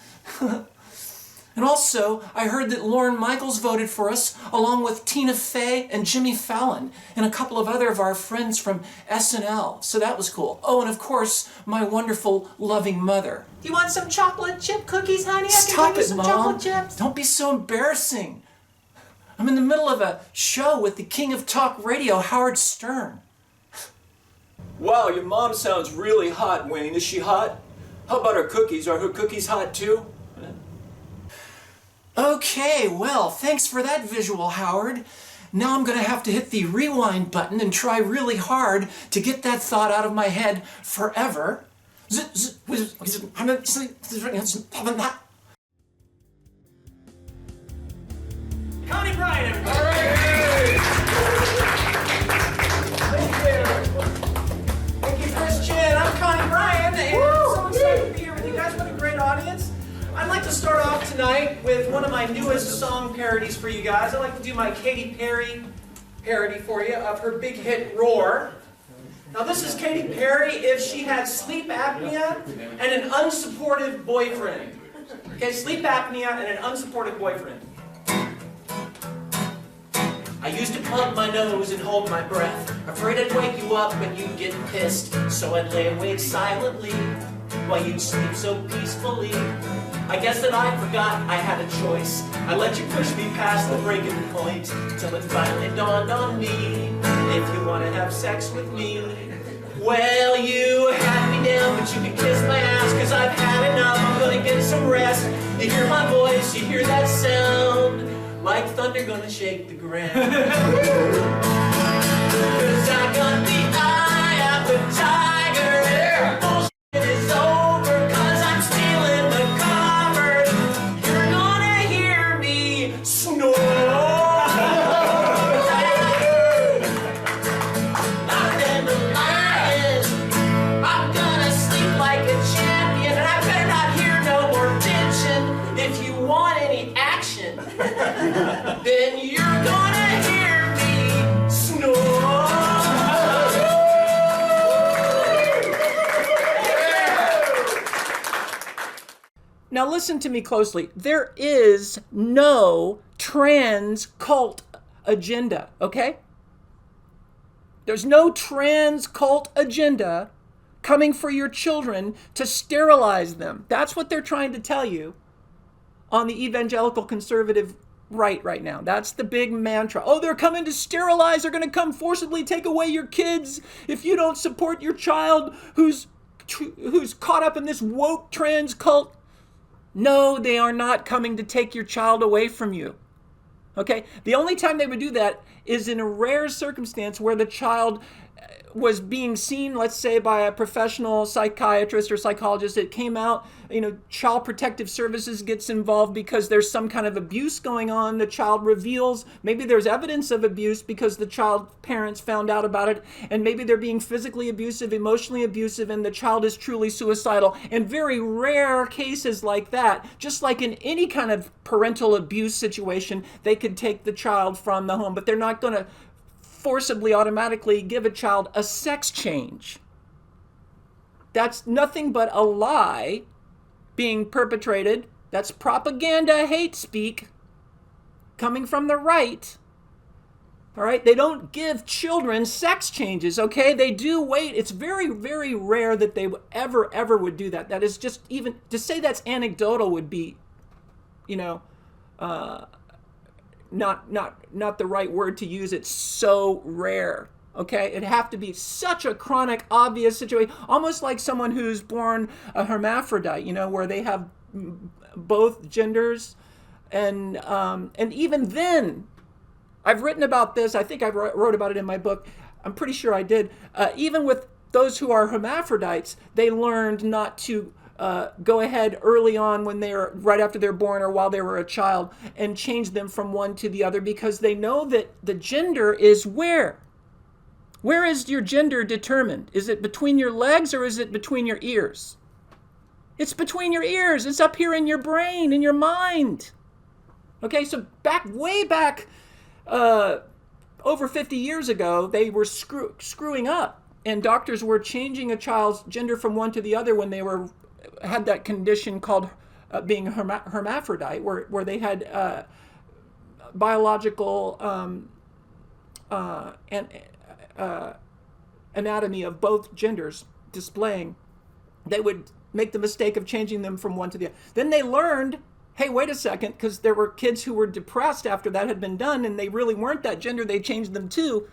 And also, I heard that Lorne Michaels voted for us, along with Tina Fey and Jimmy Fallon, and a couple of other of our friends from SNL. So that was cool. Oh, and of course, my wonderful, loving mother. Do you want some chocolate chip cookies, honey? Stop it, Mom. Don't be so embarrassing. I'm in the middle of a show with the king of talk radio, Howard Stern. Wow, your mom sounds really hot, Wayne. Is she hot? How about her cookies? Are her cookies hot too? Okay, well, thanks for that visual, Howard. Now I'm gonna have to hit the rewind button and try really hard to get that thought out of my head forever. Connie Bryan, everybody! All right! Thank you, Christian. I'm Connie Bryan, and I'm so excited to be here with you guys. What a great audience. I'd like to start off tonight with one of my newest song parodies for you guys. I'd like to do my Katy Perry parody for you of her big hit, Roar. Now this is Katy Perry if she had sleep apnea and an unsupportive boyfriend. Okay, sleep apnea and an unsupportive boyfriend. I used to plug my nose and hold my breath, afraid I'd wake you up and you'd get pissed. So I'd lay awake silently while you'd sleep so peacefully. I guess that I forgot I had a choice. I let you push me past the breaking point, till it finally dawned on me, if you want to have sex with me. Well, you had me down, but you can kiss my ass, cause I've had enough, I'm gonna get some rest. You hear my voice, you hear that sound, like thunder gonna shake the ground. Cause I got the eye of the tiger. Bullshit is over, cause I'm stealing the cover. You're gonna hear me snore. I'm in the lion. I'm gonna sleep like a champion, and I better not hear no more tension. If you want anything Now listen to me closely. There is no trans cult agenda, okay? There's no trans cult agenda coming for your children to sterilize them. That's what they're trying to tell you on the evangelical conservative right now. That's the big mantra. Oh, they're coming to sterilize. They're going to come forcibly take away your kids if you don't support your child who's caught up in this woke trans cult. No, they are not coming to take your child away from you. Okay? The only time they would do that is in a rare circumstance where the child was being seen, let's say, by a professional psychiatrist or psychologist. It came out, Child Protective Services gets involved because there's some kind of abuse going on. The child reveals, maybe there's evidence of abuse because the child parents found out about it, and maybe they're being physically abusive, emotionally abusive, and the child is truly suicidal. In very rare cases like that, just like in any kind of parental abuse situation, they could take the child from the home, but they're not going to forcibly automatically give a child a sex change. That's nothing but a lie being perpetrated. That's propaganda, hate speak coming from the right. All right, they don't give children sex changes, okay? They do wait. It's very, very rare that they ever would do that. That is just, even to say that's anecdotal would be, not the right word to use. It's so rare. Okay, it'd have to be such a chronic, obvious situation, almost like someone who's born a hermaphrodite, where they have both genders, and even then, I've written about this. I think I wrote about it in my book. I'm pretty sure I did. Even with those who are hermaphrodites, they learned not to go ahead early on when they are right after they're born or while they were a child and change them from one to the other, because they know that the gender is where? Where is your gender determined? Is it between your legs or is it between your ears? It's between your ears. It's up here in your brain, in your mind. Okay, so way back over 50 years ago, they were screwing up, and doctors were changing a child's gender from one to the other when they had that condition called being hermaphrodite, where they had biological anatomy of both genders displaying. They would make the mistake of changing them from one to the other. Then they learned, hey, wait a second, because there were kids who were depressed after that had been done, and they really weren't that gender they changed them to.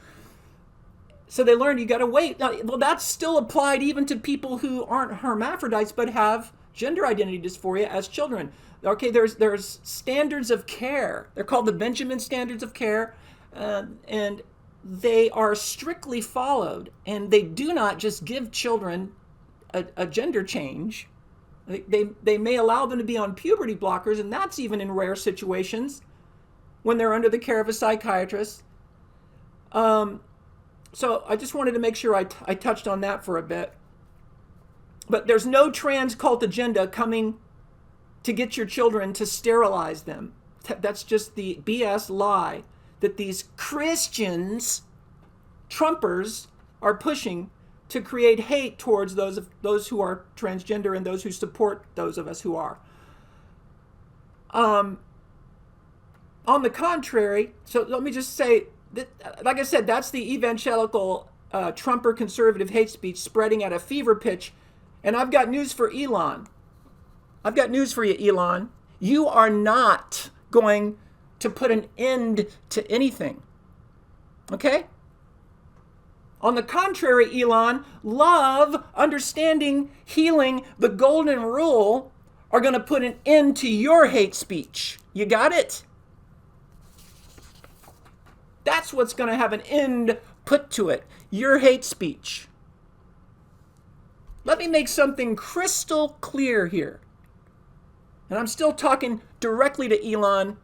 So they learned you got to wait. Now, well, that's still applied even to people who aren't hermaphrodites but have gender identity dysphoria as children. Okay, there's standards of care. They're called the Benjamin Standards of Care, and they are strictly followed. And they do not just give children a gender change. They may allow them to be on puberty blockers, and that's even in rare situations when they're under the care of a psychiatrist. So I just wanted to make sure I touched on that for a bit. But there's no trans cult agenda coming to get your children to sterilize them. That's just the BS lie that these Christians, Trumpers, are pushing to create hate towards those who are transgender and those who support those of us who are. On the contrary, so let me just say, like I said, that's the evangelical Trumper conservative hate speech spreading at a fever pitch. And I've got news for Elon. I've got news for you, Elon. You are not going to put an end to anything. Okay? On the contrary, Elon, love, understanding, healing, the golden rule are going to put an end to your hate speech. You got it? That's what's going to have an end put to it. Your hate speech. Let me make something crystal clear here. And I'm still talking directly to Elon.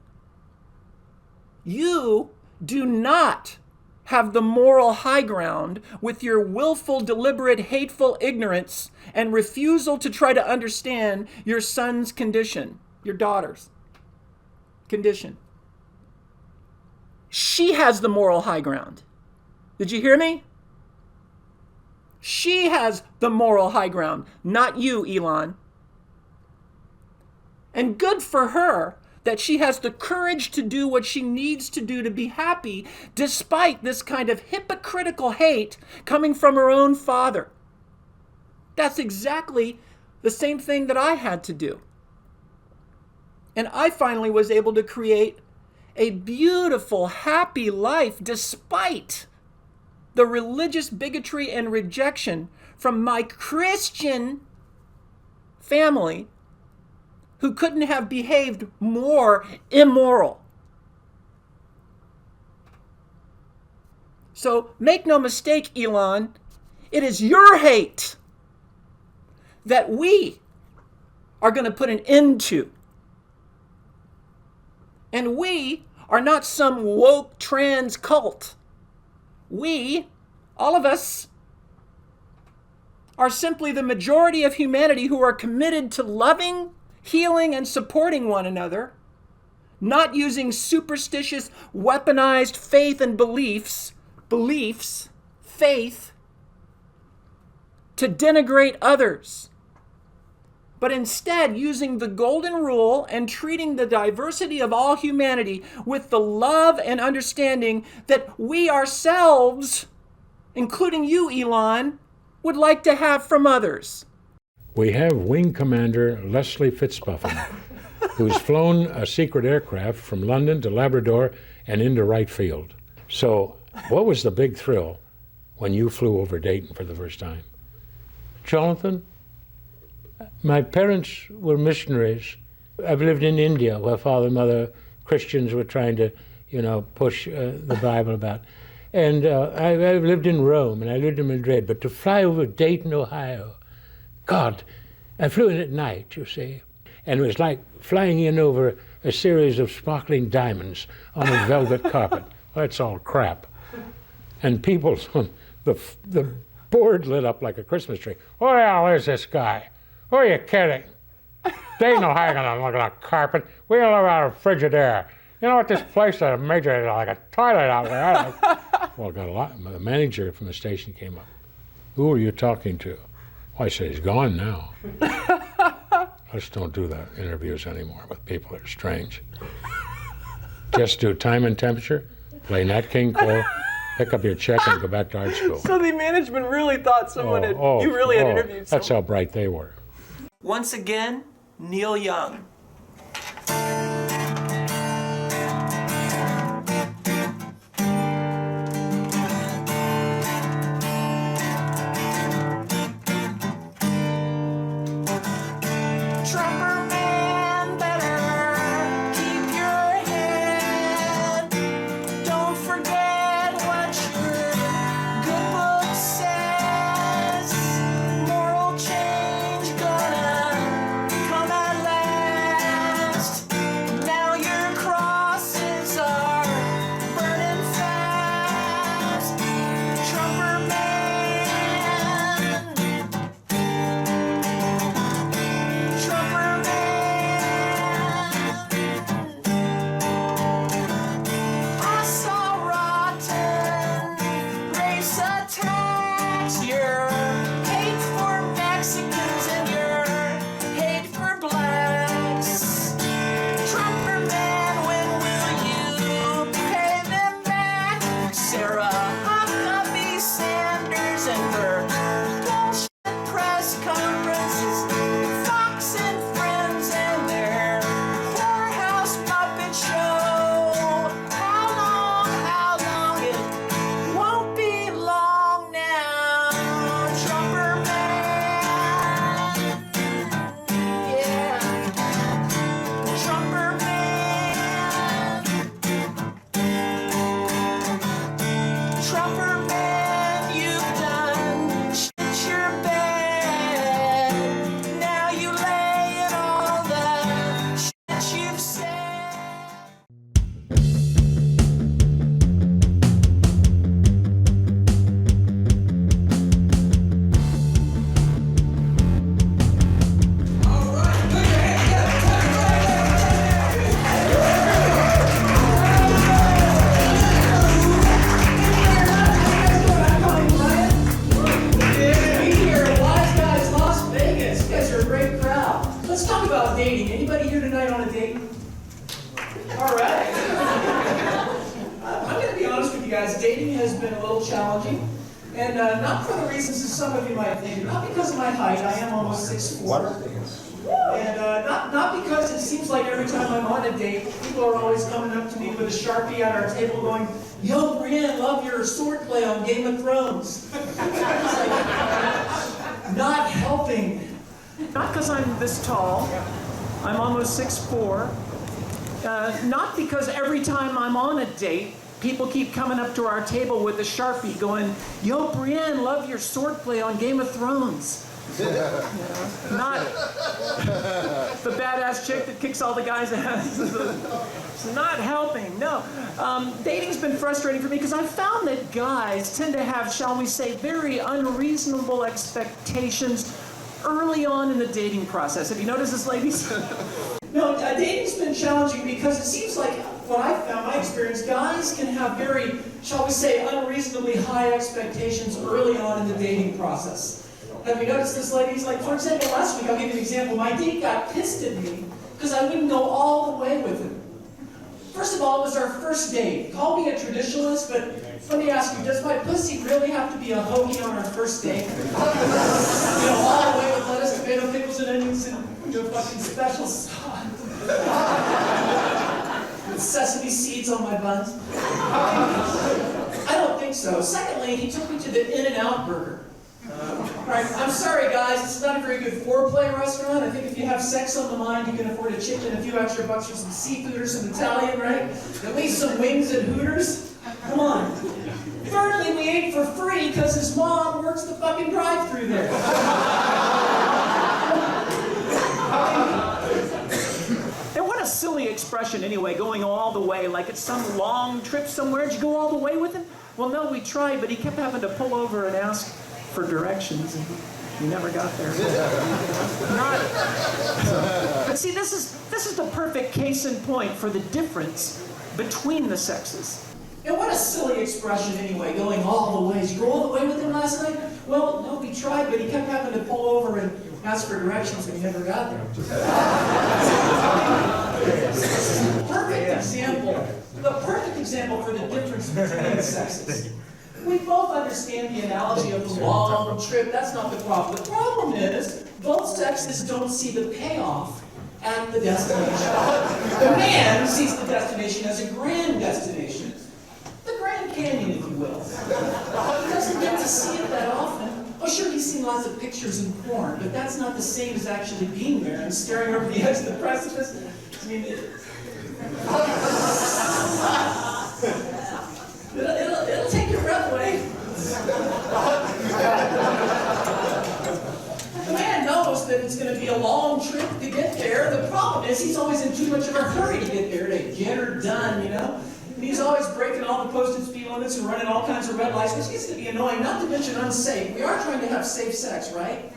You do not have the moral high ground with your willful, deliberate, hateful ignorance and refusal to try to understand your son's condition, your daughter's condition. She has the moral high ground. Did you hear me? She has the moral high ground, not you, Elon. And good for her that she has the courage to do what she needs to do to be happy, despite this kind of hypocritical hate coming from her own father. That's exactly the same thing that I had to do. And I finally was able to create a beautiful, happy life despite the religious bigotry and rejection from my Christian family, who couldn't have behaved more immoral. So make no mistake, Elon, it is your hate that we are going to put an end to. And we are not some woke trans cult. We, all of us, are simply the majority of humanity who are committed to loving, healing, and supporting one another, not using superstitious, weaponized faith and beliefs, faith, to denigrate others, but instead using the golden rule and treating the diversity of all humanity with the love and understanding that we ourselves, including you, Elon, would like to have from others. We have Wing Commander Leslie Fitzpuffin, who's flown a secret aircraft from London to Labrador and into right field. So what was the big thrill when you flew over Dayton for the first time? Jonathan, my parents were missionaries. I've lived in India where father and mother Christians were trying to, push the Bible about. And I've lived in Rome and I lived in Madrid, but to fly over Dayton, Ohio, God, I flew in at night, you see, and it was like flying in over a series of sparkling diamonds on a velvet carpet. Well, that's all crap. And people, the board lit up like a Christmas tree. Who the hell is this guy? Who are you kidding? Dayton, Ohio, gonna look at a carpet. We don't live out of Frigidaire. You know what, this place is a major, like a toilet out there. Well, got a lot. The manager from the station came up. Who are you talking to? Well, I said, he's gone now. Let's don't do that interviews anymore with people that are strange. Just do time and temperature, play Nat King Cole, pick up your check and go back to art school. So the management really thought someone had interviewed someone. That's how bright they were. Once again, Neil Young. challenging. And not for the reasons that some of you might think. Not because of my height. I am almost 6'4". And not because it seems like every time I'm on a date, people are always coming up to me with a Sharpie at our table going, "Yo, Brian, love your swordplay on Game of Thrones." It's like, not helping. Not because I'm this tall. I'm almost 6'4". Not because every time I'm on a date, people keep coming up to our table with a Sharpie going, "Yo, Brian, love your swordplay on Game of Thrones." Not the badass chick that kicks all the guys' ass. It's not helping, no. Dating's been frustrating for me because I've found that guys tend to have, shall we say, very unreasonable expectations early on in the dating process. Have you noticed this, ladies? No, dating's been challenging because it seems like what I've found, my experience, guys can have very, shall we say, unreasonably high expectations early on in the dating process. Have you noticed this, ladies? Like, for example, last week, I'll give you an example. My date got pissed at me because I wouldn't go all the way with him. First of all, it was our first date. Call me a traditionalist, but let me ask you, does my pussy really have to be a hoagie on our first date? You know, all the way with lettuce, tomato, pickles, and onions, and fucking special sauce. With sesame seeds on my buns. I don't think so. Secondly, he took me to the In-N-Out burger. Right, I'm sorry guys, this is not a very good foreplay restaurant. I think if you have sex on the mind, you can afford a chicken, a few extra bucks for some seafood or some Italian, right? At least some wings and Hooters. Come on. Thirdly, we ate for free because his mom works the fucking drive-thru there. And what a silly expression anyway, going all the way, like it's some long trip somewhere. Did you go all the way with him? Well, no, we tried, but he kept having to pull over and ask for directions, and we never got there. But see, this is the perfect case in point for the difference between the sexes. And what a silly expression anyway, going all the way. Did you go all the way with him last night? Well, no, we tried, but he kept having to pull over and ask for directions, and we never got there. This is the perfect example. The perfect example for the difference between the sexes. We both understand the analogy of the long trip. That's not the problem. The problem is both sexes don't see the payoff at the destination. The man sees the destination as a grand destination. The Grand Canyon, if you will. He doesn't get to see it that often. Oh, sure, he's seen lots of pictures and porn, but that's not the same as actually being there and staring over the edge of the precipice. I mean, it'll take your breath away. The man knows that it's going to be a long trip to get there. The problem is he's always in too much of a hurry to get there, to get her done, you know? And he's always breaking all the posted speed limits and running all kinds of red lights, which gets to be annoying, not to mention unsafe. We are trying to have safe sex, right?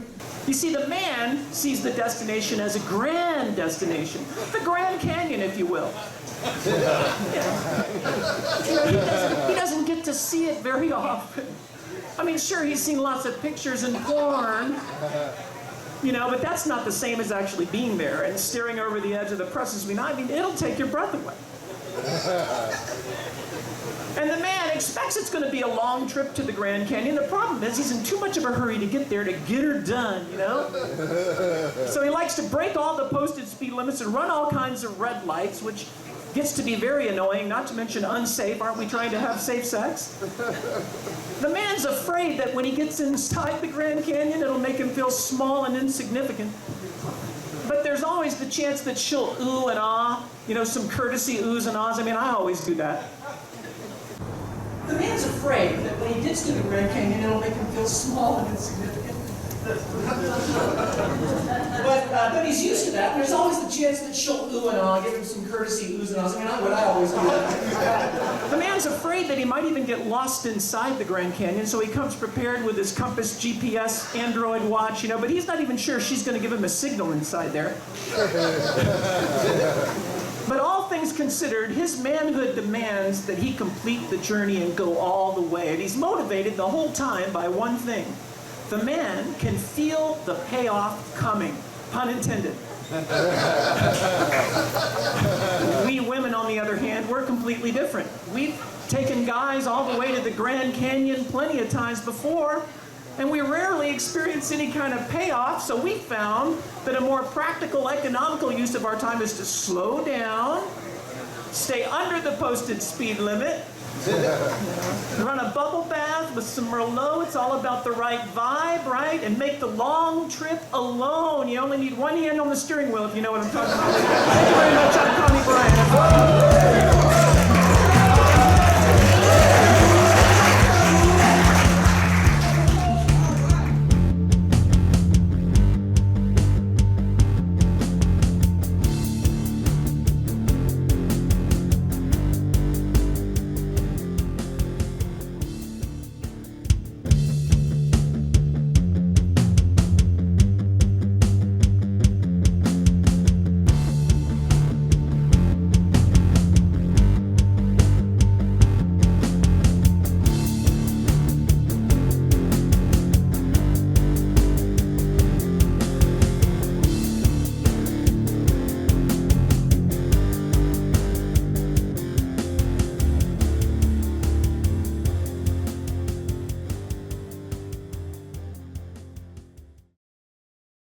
You see, the man sees the destination as a grand destination. The Grand Canyon, if you will. He doesn't get to see it very often. I mean, sure, he's seen lots of pictures and porn, you know, but that's not the same as actually being there and staring over the edge of the precipice. I mean, it'll take your breath away. And the man expects it's going to be a long trip to the Grand Canyon. The problem is he's in too much of a hurry to get there to get her done, you know? So he likes to break all the posted speed limits and run all kinds of red lights, which gets to be very annoying, not to mention unsafe. Aren't we trying to have safe sex? The man's afraid that when he gets inside the Grand Canyon, it'll make him feel small and insignificant. But there's always the chance that she'll ooh and ah, you know, some courtesy oohs and ahs. I mean, I always do that. The man's afraid that when he gets to the Grand Canyon, it'll make him feel small and insignificant. But he's used to that. There's always the chance that she'll ooh and ah, give him some courtesy oohs and ahs. I mean, I always do that. The man's afraid that he might even get lost inside the Grand Canyon, so he comes prepared with his compass, GPS, Android watch, you know, but he's not even sure she's going to give him a signal inside there. But all things considered, his manhood demands that he complete the journey and go all the way. And he's motivated the whole time by one thing. The man can feel the payoff coming, pun intended. We women, on the other hand, we're completely different. We've taken guys all the way to the Grand Canyon plenty of times before, and we rarely experience any kind of payoff, so we found that a more practical, economical use of our time is to slow down, stay under the posted speed limit, run a bubble bath with some Merlot. It's all about the right vibe, right? And make the long trip alone. You only need one hand on the steering wheel, if you know what I'm talking about. Thank you very much. I'm Connie Bryan.